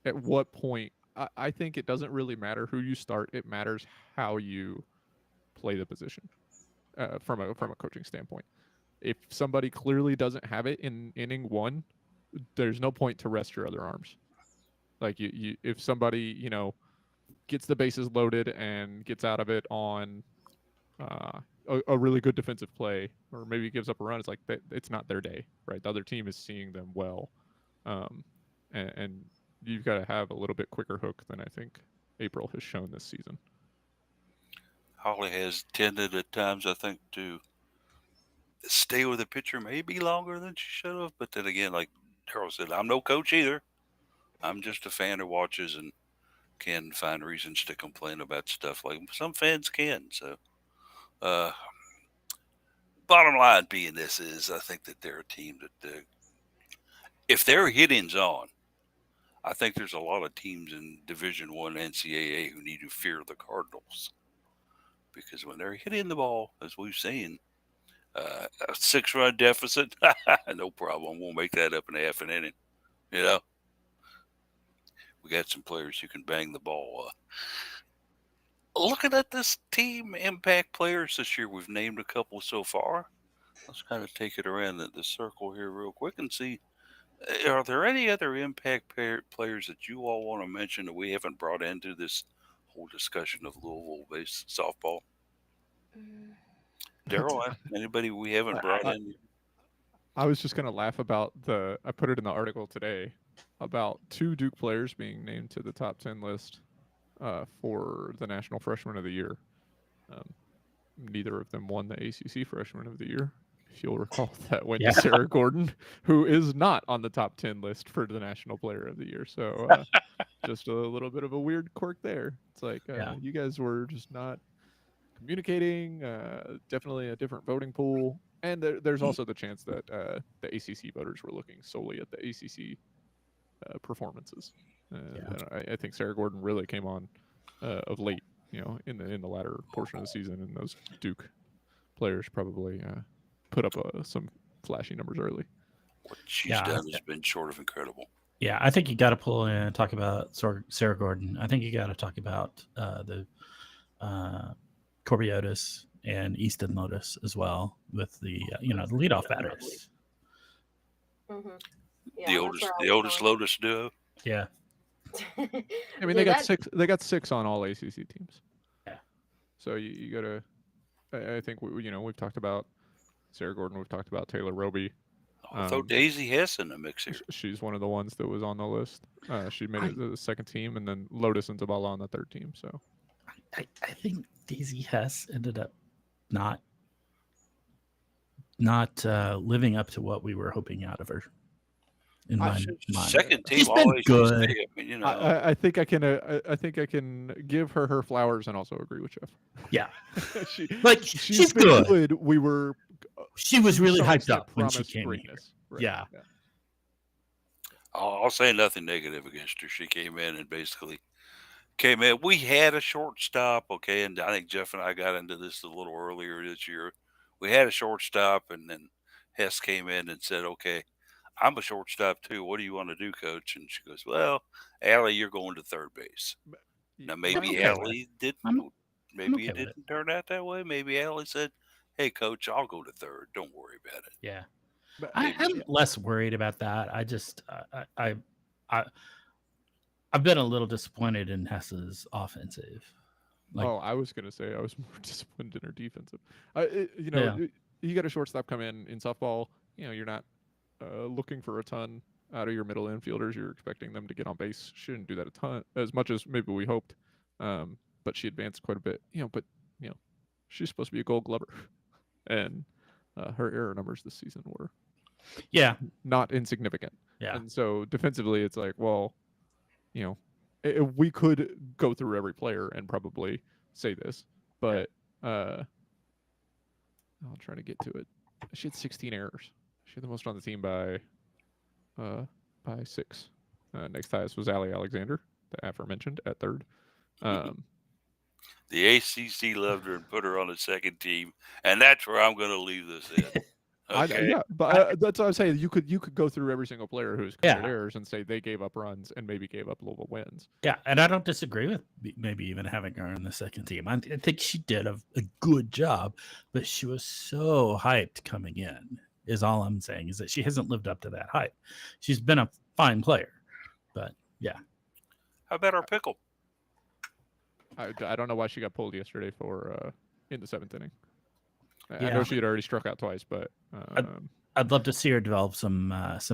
at what point? I think it doesn't really matter who you start. It matters how you play the position from a coaching standpoint. If somebody clearly doesn't have it in inning 1, there's no point to rest your other arms. Like you if somebody gets the bases loaded and gets out of it on a really good defensive play, or maybe gives up a run, it's like it's not their day, right? The other team is seeing them well, and you've got to have a little bit quicker hook than I think April has shown this season. Holly has tended at times, I think, to stay with the pitcher maybe longer than she should have. But then again, like Daryl said, I'm no coach either. I'm just a fan who watches and can find reasons to complain about stuff like some fans can. So, uh, bottom line being this is, I think that they're a team that, if their hitting's on, I think there's a lot of teams in Division One NCAA who need to fear the Cardinals, because when they're hitting the ball, as we've seen, a 6-run deficit, no problem. We'll make that up in half an inning. We got some players who can bang the ball. Looking at this team impact players this year, we've named a couple so far. Let's kind of take it around the circle here real quick and see, are there any other impact players that you all want to mention that we haven't brought into this whole discussion of Louisville-based softball? Daryl, anybody we haven't brought in? I was just gonna laugh about I put it in the article today about 2 Duke players being named to the top 10 list for the National Freshman of the Year. Neither of them won the ACC Freshman of the Year. If you'll recall, that went to Sarah Gordon, who is not on the top 10 list for the National Player of the Year. So just a little bit of a weird quirk there. It's like you guys were just not communicating. Definitely a different voting pool. And there's also the chance that the ACC voters were looking solely at the ACC performances. And I think Sarah Gordon really came on of late, in the latter portion of the season, and those Duke players probably put up some flashy numbers early. What she's Yeah, done has been short of incredible. yeah. I think you got to pull in and talk about Sarah Gordon. I think you got to talk about the uh, Corby Otis and Easton Lotus as well with the the leadoff batters. Hmm. The Yeah, that's oldest, where I the was oldest going. Lotus duo. Yeah, I mean, Yeah, they got that. six. They got six on all ACC teams. yeah. So you gotta. I think we've talked about Sarah Gordon. We've talked about Taylor Roby. I'll throw Daisy Hess in the mix here. She's one of the ones that was on the list. She made I, it to the second team, and then Lotus and Zabala on the third team. So I think Daisy Hess ended up not not living up to what we were hoping out of her. In I, my mind, Second team she's been always should good. stay. I mean, I think I can. I think I can give her flowers and also agree with Jeff. Yeah, she like she's been good. good. We were. She was really some hyped extent up when she promised came here. greatness. Right. Yeah. I'll say nothing negative against her. She came in and basically came in. We had a shortstop, okay, and I think Jeff and I got into this a little earlier this year. We had a shortstop, and then Hess came in and said, "Okay, I'm a shortstop too. What do you want to do, Coach?" And she goes, "Well, Allie, you're going to third base." Now I'm maybe okay with Allie didn't. I'm Maybe okay it with it. didn't turn out that way. Maybe Allie said, "Hey, Coach, I'll go to third. Don't worry about it." Yeah, But I'm less worried about that. I just I I've been a little disappointed in Hess's offensive. Like, I was gonna say I was more disappointed in her defensive. Yeah. You got a shortstop come in softball. You're not looking for a ton out of your middle infielders. You're expecting them to get on base. She didn't do that a ton as much as maybe we hoped. But she advanced quite a bit. But she's supposed to be a Gold Glover, and her error numbers this season were yeah, not insignificant. yeah, And so defensively, it's like, well, we could go through every player and probably say this, but I'll try to get to it. She had 16 errors. She had the most on the team by 6. Next highest was Allie Alexander, the aforementioned, at third. The ACC loved her and put her on the second team, and that's where I'm going to leave this in. Okay. But that's what I'm saying. You could go through every single player who's committed Yeah. errors and say they gave up runs and maybe gave up Louisville wins. yeah. And I don't disagree with maybe even having her in the second team. I think she did a good job, but she was so hyped coming in. Is all I'm saying is that she hasn't lived up to that hype. She's been a fine player, but yeah, How about our pickle? I don't know why she got pulled yesterday for in the 7th inning. I Yeah. know she had already struck out twice, but I'd love to see her develop some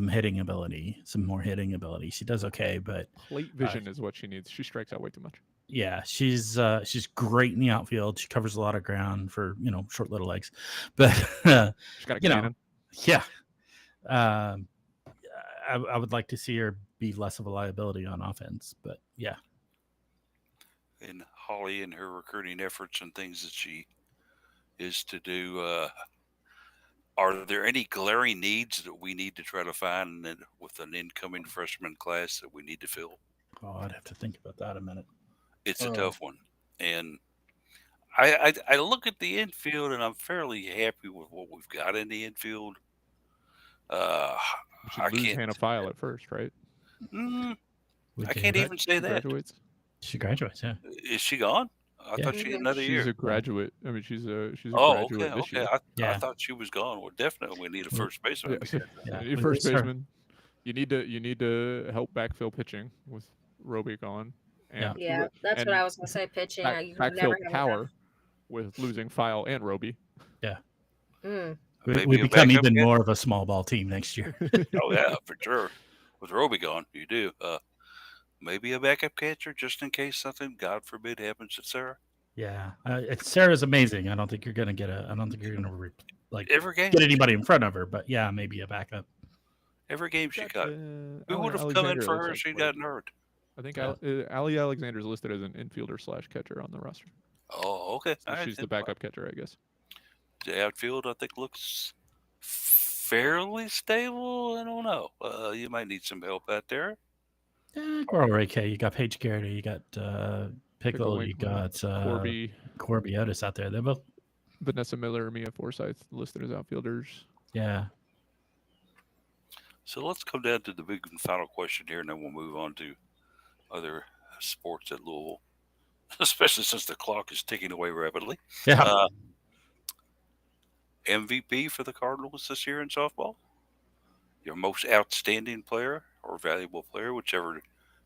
hitting ability, some more hitting ability. She does okay, but plate vision is what she needs. She strikes out way too much. yeah, she's great in the outfield. She covers a lot of ground for short little legs, but She's got a you know, cannon. yeah. I would like to see her be less of a liability on offense, but yeah, And Holly and her recruiting efforts and things that she is to do. Are there any glaring needs that we need to try to find with an incoming freshman class that we need to fill? oh, I'd have to think about that a minute. It's a tough one. And I look at the infield and I'm fairly happy with what we've got in the infield. We should lose Hannah File at first, right? I can't even say that. Graduates. She graduates, yeah. Is she gone? I Yeah. thought she had another year. She's a graduate. I mean, she's a Oh, graduate okay, this okay. year. I Yeah. thought she was gone. Well, definitely we need a first baseman. Yeah, You need we first miss her. baseman. You need to help backfill pitching with Roby gone. And Yeah, that's and what I was gonna say. Pitching. You can backfill never have power enough. with losing File and Roby. Mm. We Maybe a become backup even catcher? more of a small ball team next year. Oh yeah, for sure. With Roby gone, you do. Maybe a backup catcher just in case something, God forbid, happens to Sarah. Yeah, Sarah's amazing. I don't think you're gonna Every game, get anybody in front of her, but yeah, maybe a backup. every game she got. Who Allie would have come in Alexander for looks her like if she'd player. gotten hurt? I think Yeah. Allie Alexander is listed as an infielder / catcher on the roster. Oh, okay. So All right, she's the then. backup catcher, I guess. The outfield, I think, looks fairly stable. I don't know. You might need some help out there. We're all okay. You got Paige Garrity, you got Pickle, you Winkler, got Corby Otis out there. They're both Vanessa Miller, Mia Forsyth listed as outfielders. yeah. So let's come down to the big and final question here, and then we'll move on to other sports at Louisville, especially since the clock is ticking away rapidly. Yeah. Uh, MVP for the Cardinals this year in softball? Your most outstanding player or valuable player, whichever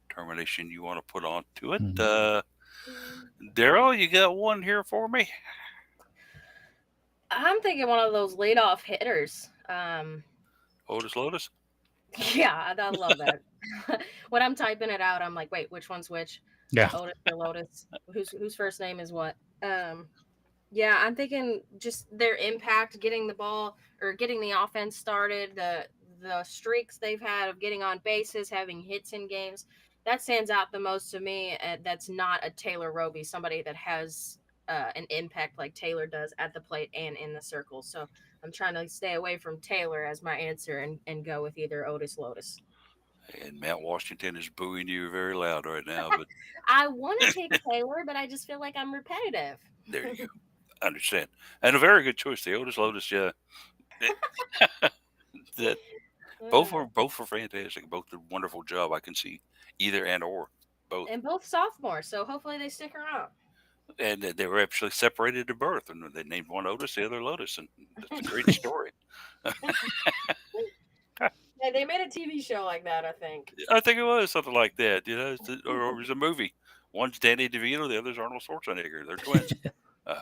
termination you want to put onto it. Mhm. Daryl, you got one here for me? I'm thinking one of those leadoff hitters. Otis Lotus? Yeah, I love that. When I'm typing it out, I'm like, wait, which one's which? Yeah. Otis or Lotus? Whose first name is what? Um, yeah, I'm thinking just their impact, getting the ball or getting the offense started, the streaks they've had of getting on bases, having hits in games. That stands out the most to me. That's not a Taylor Roby, somebody that has an impact like Taylor does at the plate and in the circle. So I'm trying to stay away from Taylor as my answer and go with either Otis Lotus. And Mount Washington is booing you very loud right now, but I want to pick Taylor, but I just feel like I'm repetitive. there you go. I understand. And a very good choice. The Otis Lotus, yeah. That both were fantastic. Both did a wonderful job. I can see either and or both. And both sophomores, so hopefully they stick around. And they were actually separated at birth, and they named one Otis, the other Lotus, and that's a great story. Yeah, they made a TV show like that, I think. I think it was something like that, or it was a movie. One's Danny DeVito, the other's Arnold Schwarzenegger. They're twins. uh,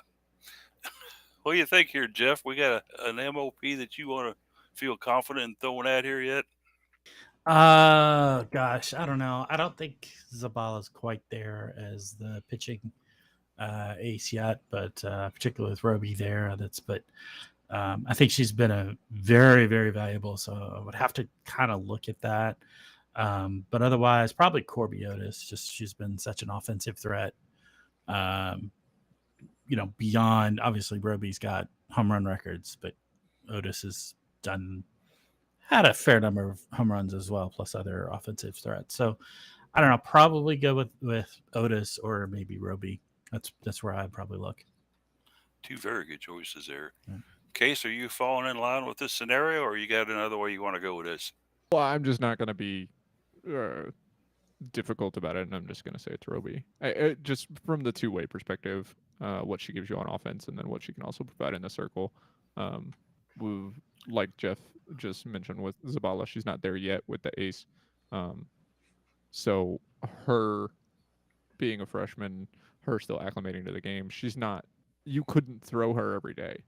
what do you think here, Jeff? We got an MOP that you want to feel confident in throwing out here yet? Gosh, I don't know. I don't think Zabala's quite there as the pitching ace yet, but particularly with Roby there, I think she's been a very, very valuable. So I would have to kind of look at that. But otherwise, probably Corby Otis. Just she's been such an offensive threat. Beyond obviously Roby's got home run records, but Otis has had a fair number of home runs as well, plus other offensive threats. So I don't know. Probably go with Otis or maybe Roby. That's where I'd probably look. Two very good choices there. Yeah. Case, are you falling in line with this scenario, or you got another way you want to go with this? Well, I'm just not going to be difficult about it, and I'm just going to say it's Roby. Just from the two-way perspective, what she gives you on offense, and then what she can also provide in the circle. Like Jeff just mentioned with Zabala, she's not there yet with the ace. So her being a freshman, her still acclimating to the game, she's not. You couldn't throw her every day.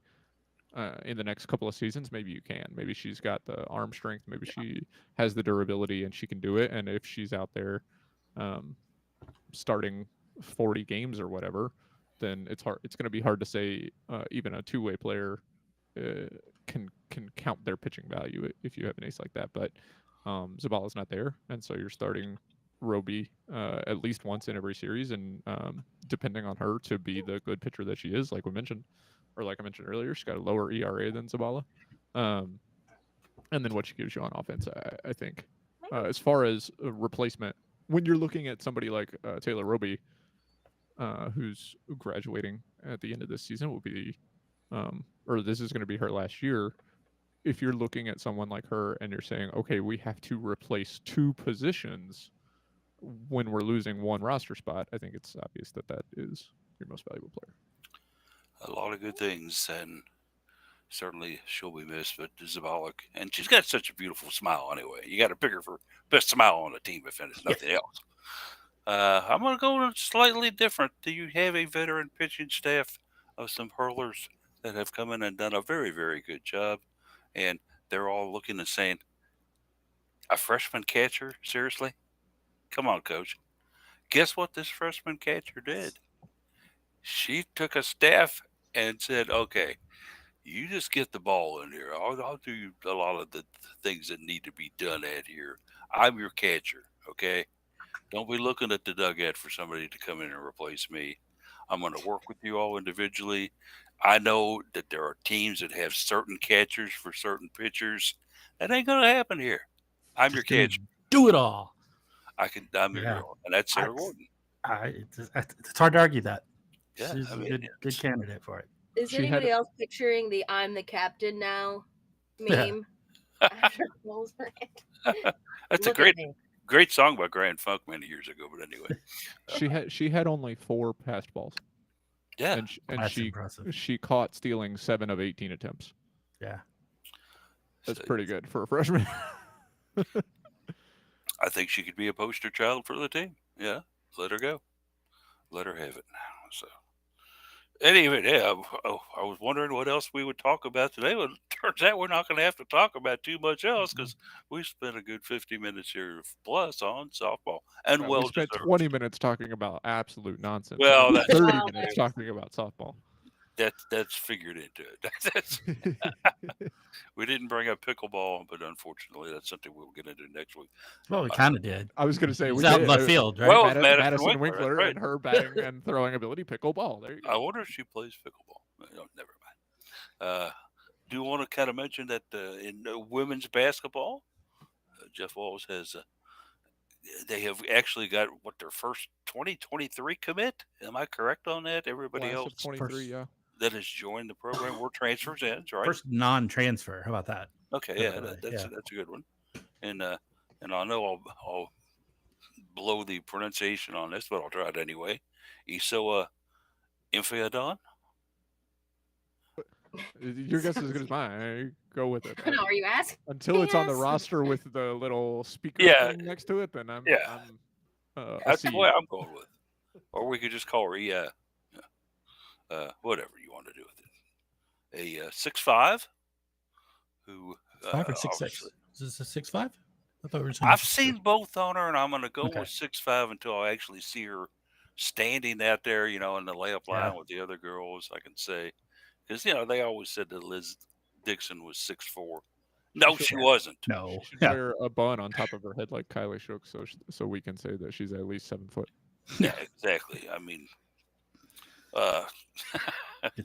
In the next couple of seasons, maybe you can. Maybe she's got the arm strength. Maybe she has the durability and she can do it. And if she's out there starting 40 games or whatever, then it's hard. It's going to be hard to say even a two-way player can count their pitching value if you have an ace like that. But Zabala's not there, and so you're starting Roby at least once in every series, and depending on her to be the good pitcher that she is, like I mentioned earlier, she's got a lower ERA than Zabala. And then what she gives you on offense, I think. As far as a replacement, when you're looking at somebody like Taylor Roby, who's graduating at the end of this season, will be, or this is going to be her last year. If you're looking at someone like her and you're saying, okay, we have to replace two positions when we're losing one roster spot, I think it's obvious that is your most valuable player. A lot of good things, and certainly she'll be missed, but Zabalik. And she's got such a beautiful smile anyway. You got to pick her for best smile on the team, if it's nothing else. I'm going to go slightly different. Do you have a veteran pitching staff of some hurlers that have come in and done a very, very good job? And they're all looking and saying, a freshman catcher? Seriously? Come on, coach. Guess what this freshman catcher did? She took a staff and said, okay, you just get the ball in here. I'll do a lot of the things that need to be done at here. I'm your catcher, okay? Don't be looking at the dugout for somebody to come in and replace me. I'm going to work with you all individually. I know that there are teams that have certain catchers for certain pitchers. That ain't going to happen here. I'm your catcher. Do it all. I'm your hero. And that's Sarah Gordon. It's hard to argue that. Yeah, she's a good candidate for it. Is anybody else picturing the "I'm the captain now" meme? After Cole's brand. That's a Look at me. great song by Grand Funk many years ago. But anyway, She had only 4 passed balls, yeah, and That's impressive. she caught stealing 7 of 18 attempts. Yeah. That's so pretty good for a freshman. I think she could be a poster child for the team. Yeah, let her go, let her have it. So. Anyway, yeah, I was wondering what else we would talk about today. Well, it turns out we're not going to have to talk about too much else because we spent a good 50 minutes here plus on softball, and We well spent deserved. 20 minutes talking about absolute nonsense. Well, and that's 30 Wow, minutes that's- talking about softball. that's figured into it. We didn't bring up pickleball, but unfortunately, that's something we'll get into next week. Well, we kind of did. I was going to say He's we out did. in left field, right? Well, Madison Winkler, Winkler that's right. and her batting and throwing ability, pickleball. There you I go. wonder if she plays pickleball. No, never mind. Do you want to kind of mention that in women's basketball, Jeff Walls has they have actually got their first 2023 commit. Am I correct on that? Everybody Class else of 23, yeah. that has joined the program were transfers in, right? First non-transfer. How about that? Okay, yeah, everybody, that's yeah. that's a good one. And I know I'll blow the pronunciation on this, but I'll try it anyway. Isoa Infiadon. Your guess is as good as mine. Go with it. No, are you asking? Until it's on the Yes. roster with the little speaker Yeah. thing next to it, then I'm That's the way I'm going with. Or we could just call her whatever you want to do with it. A 6'5", who 5 or 6'6"? obviously- Is this a 6'5"? I thought we were I've seen both on her, and I'm going to go Okay. with 6'5" until I actually see her standing out there, in the layup line with the other girls. I can say, because they always said that Liz Dixon was 6'4". No, she wasn't. No. She should Yeah. wear a bun on top of her head like Kylie Shook, so we can say that she's at least 7 foot. Yeah, exactly. I mean,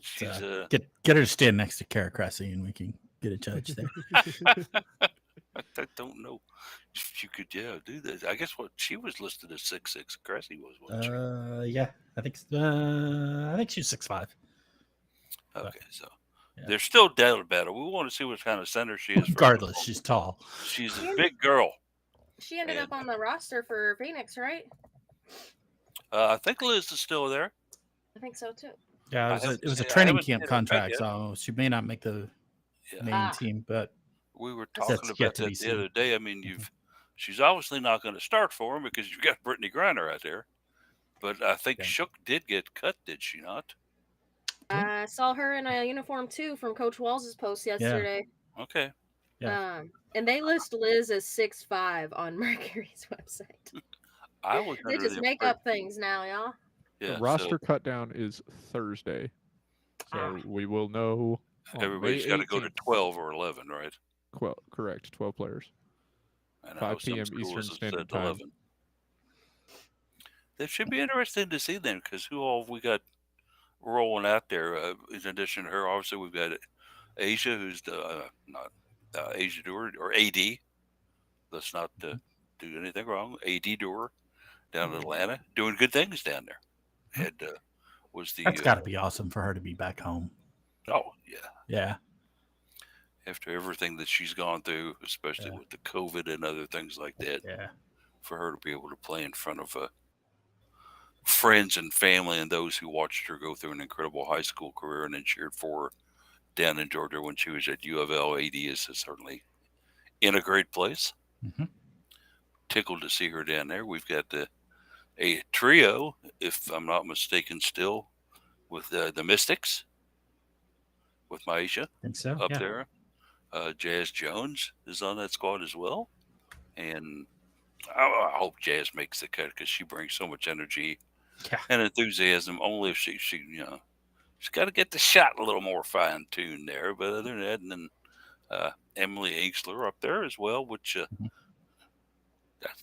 she's Get her to stand next to Kara Cressy, and we can get a judge there. I don't know if you could, do that. I guess she was listed as 6'6". Cressy was, wasn't she? Yeah, I think she's 6'5". Okay, so yeah. there's still doubt about it. We want to see what kind of center she is. Regardless, she's tall. She's a big girl. She ended up on the roster for Phoenix, right? I think Liz is still there. I think so too. Yeah, it was a I training haven't seen camp her back contract, yet. so she may not make the main team, but we were That's talking yet about to that be the seen. other day. I mean, she's obviously not going to start for him because you've got Brittany Griner out there. But I think Shook did get cut, did she not? I saw her in a uniform too from Coach Walls's post yesterday. Okay. Yeah. And they list Liz as 6'5" on Mercury's website. I was They under just the make impre- up things now, y'all. Yeah, The roster cut down is Thursday, so we will know. so everybody's got to go to 12 or 11, right? Correct, 12 players. And 5 p.m. Eastern Standard Time. That should be interesting to see then, because who all have we got rolling out there? In addition to her, obviously we've got Asia, who's not Asia Doer or AD. Let's not do anything wrong. AD Doer down in Atlanta, doing good things down there. Had was the that's got to be awesome for her to be back home. Oh yeah, Yeah. After everything that she's gone through, especially with the COVID and other things like that. Yeah. For her to be able to play in front of friends and family and those who watched her go through an incredible high school career and then cheered for her down in Georgia when she was at UofL. AD is certainly in a great place. Mm-hmm. Tickled to see her down there. We've got a trio, if I'm not mistaken, still with the Mystics, with Maisha think so. up there. Jazz Jones is on that squad as well. And I hope Jazz makes the cut because she brings so much energy and enthusiasm. Only if she's got to get the shot a little more fine tuned there. But other than that, and then Emily Inkster up there as well, which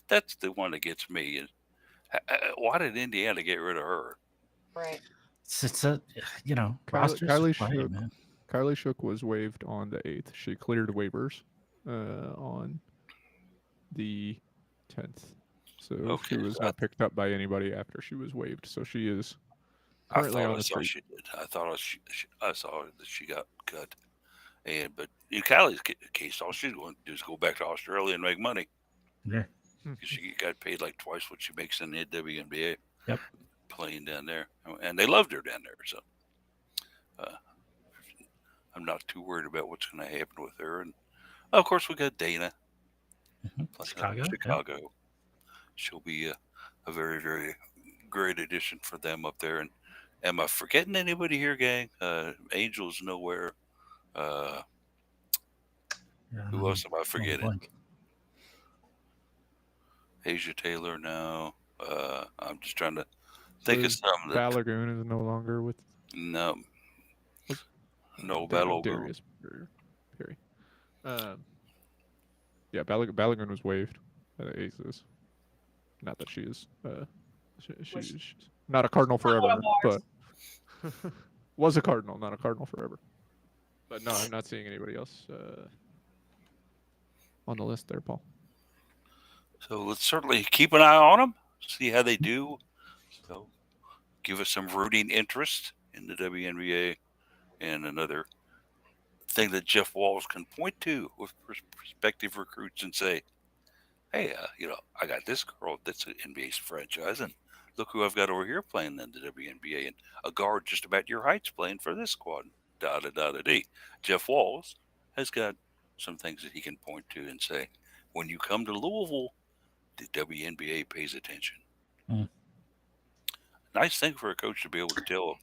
that's the one that gets me. Why did Indiana get rid of her? Right. It's a Kylie Shook was waived on the 8th. She cleared waivers on the 10th. So she was not picked up by anybody after she was waived. So she is currently on the street. She did. I thought I saw that she got cut. And but in Kylie's case, all she's going to do is go back to Australia and make money Yeah. because she got paid like twice what she makes in the WNBA Yep. playing down there, and they loved her down there. So uh, I'm not too worried about what's going to happen with her. And of course, we got Dana playing up in Chicago. Yeah. Chicago. She'll be a very, very great addition for them up there. And am I forgetting anybody here, gang? Angels nowhere. Uh, who else am I forgetting? Blank. Asia Taylor now. I'm just trying to think of So some that Balagoon is no longer with. no, Was no Balogun. Darius Perry. Um, yeah, Balagoon was waived by the Aces. Not that she is. She's not a Cardinal forever, but was a Cardinal, not a Cardinal forever. But no, I'm not seeing anybody else on the list there, Paul. So let's certainly keep an eye on them, see how they do. So give us some rooting interest in the WNBA, and another thing that Jeff Walls can point to with prospective recruits and say, hey, I got this girl that's an NBA franchise, and look who I've got over here playing in the WNBA, and a guard just about your height's playing for this squad. Da da da da dee. Jeff Walls has got some things that he can point to and say, when you come to Louisville, the WNBA pays attention. Mm. Nice thing for a coach to be able to tell.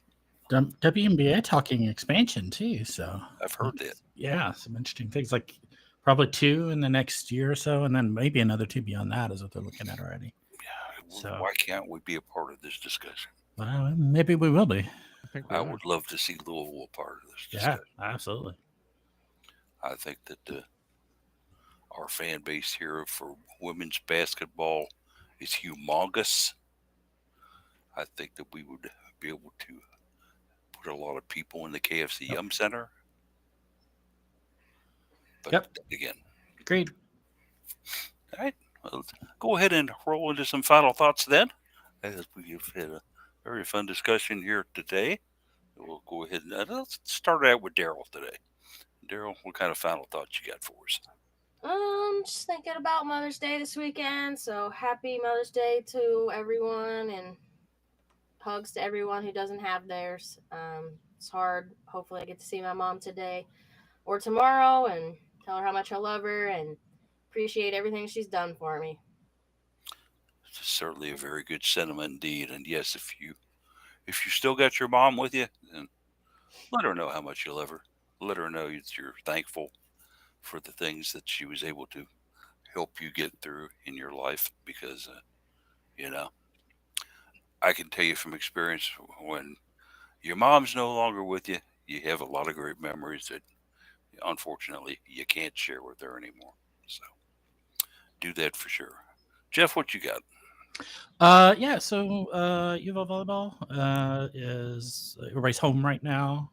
WNBA talking expansion too, so I've heard that. Yeah, some interesting things, like probably 2 in the next year or so, and then maybe another 2 beyond that is what they're looking at already. So why can't we be a part of this discussion? Well, maybe we will be. I think I would love to see Louisville a part of this discussion. Yeah, absolutely. I think that our fan base here for women's basketball is humongous. I think that we would be able to put a lot of people in the KFC Yum Center. But Yep. Again, Agreed. all right. Well, let's go ahead and roll into some final thoughts then, as we've had a very fun discussion here today. We'll go ahead and let's start out with Daryl today. Daryl, what kind of final thoughts you got for us? Just thinking about Mother's Day this weekend. So happy Mother's Day to everyone, and hugs to everyone who doesn't have theirs. It's hard. Hopefully, I get to see my mom today or tomorrow and tell her how much I love her and appreciate everything she's done for me. It's certainly a very good sentiment indeed. And yes, if you still got your mom with you, then let her know how much you love her. Let her know that you're thankful for the things that she was able to help you get through in your life. Because, I can tell you from experience, when your mom's no longer with you, you have a lot of great memories that unfortunately you can't share with her anymore. So do that for sure. Jeff, what you got? Yeah, so UofL volleyball is everybody's home right now.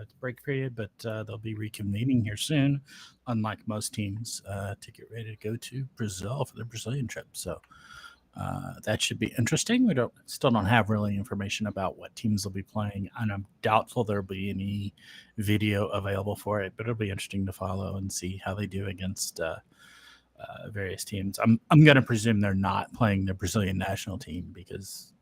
It's break period, but they'll be reconvening here soon, unlike most teams, to get ready to go to Brazil for their Brazilian trip. So that should be interesting. We still don't have really information about what teams will be playing, and I'm doubtful there'll be any video available for it. But it'll be interesting to follow and see how they do against various teams. I'm going to presume they're not playing the Brazilian national team because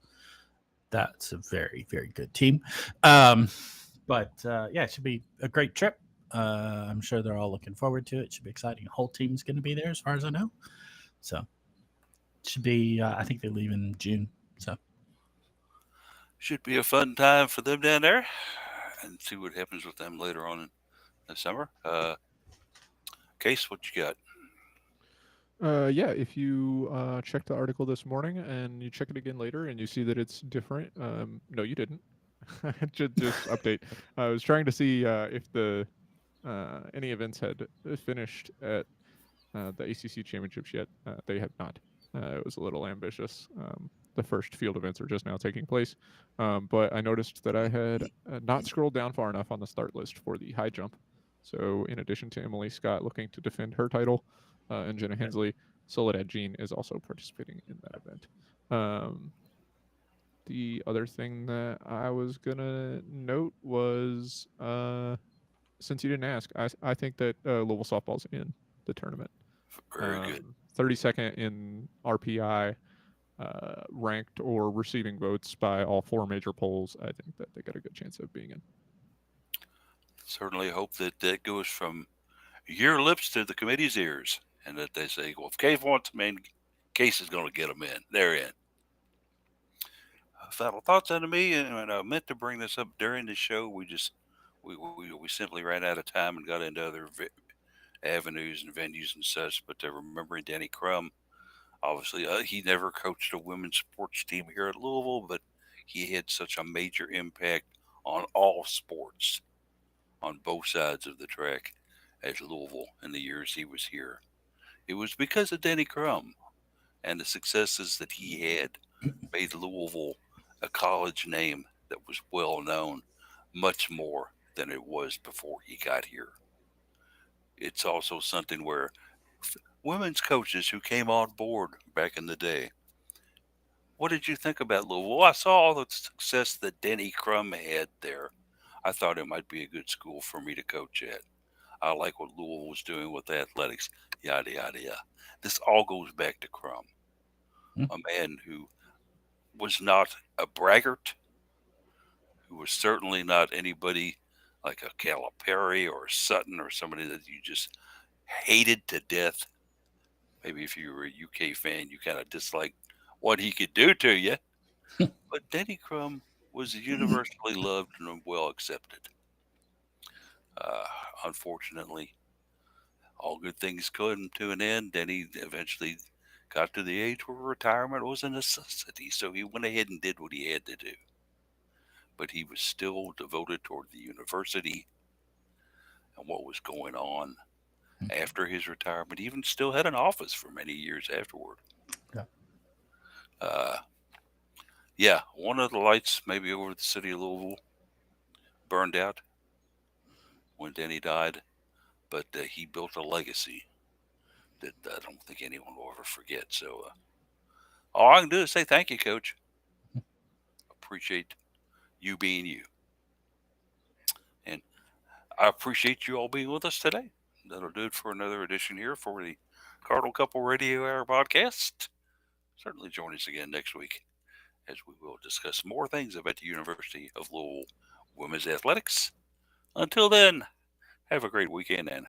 that's a very, very good team. But yeah, it should be a great trip. I'm sure they're all looking forward to it. It should be exciting. The whole team's going to be there, as far as I know. So it should be. I think they leave in June. So should be a fun time for them down there, and see what happens with them later on in the summer. Case, what you got? Yeah, if you check the article this morning and you check it again later and you see that it's different, no, you didn't. just update. I was trying to see if the any events had finished at the ACC championships yet. They have not. It was a little ambitious. The first field events are just now taking place, but I noticed that I had not scrolled down far enough on the start list for the high jump. So, in addition to Emily Scott looking to defend her title, and Jenna Hensley, Soledad Jean is also participating in that event. The other thing that I was gonna note was since you didn't ask, I think that Louisville softball's in the tournament. Very good. 32nd in RPI, ranked or receiving votes by all four major polls. I think that they got a good chance of being in. Certainly hope that that goes from your lips to the committee's ears, and that they say, well, if Cave wants them in, Case is going to get them in. They're in. Final thoughts on me, and I meant to bring this up during the show. We simply ran out of time and got into other avenues and venues and such. But remembering Danny Crum, obviously, he never coached a women's sports team here at Louisville, but he had such a major impact on all sports on both sides of the track at Louisville in the years he was here. It was because of Danny Crum and the successes that he had made Louisville a college name that was well known, much more than it was before he got here. It's also something where women's coaches who came on board back in the day, what did you think about Louisville? I saw all the success that Denny Crum had there. I thought it might be a good school for me to coach at. I like what Louisville was doing with athletics, yada, yada, yada. This all goes back to Crum, a man who was not a braggart, who was certainly not anybody like a Calipari or a Sutton or somebody that you just hated to death. Maybe if you were a UK fan, you kind of disliked what he could do to you. But Denny Crum was universally loved and well accepted. Uh, Unfortunately, all good things come to an end. Denny eventually got to the age where retirement was a necessity, so he went ahead and did what he had to do. But he was still devoted toward the university and what was going on after his retirement. He even still had an office for many years afterward. Yeah. Uh, yeah, one of the lights maybe over the city of Louisville burned out when Denny died, but he built a legacy that I don't think anyone will ever forget. So all I can do is say thank you, Coach. Appreciate you being you. And I appreciate you all being with us today. That'll do it for another edition here for the Cardinal Couple Radio Hour podcast. Certainly join us again next week as we will discuss more things about the University of Louisville women's athletics. Until then, have a great weekend and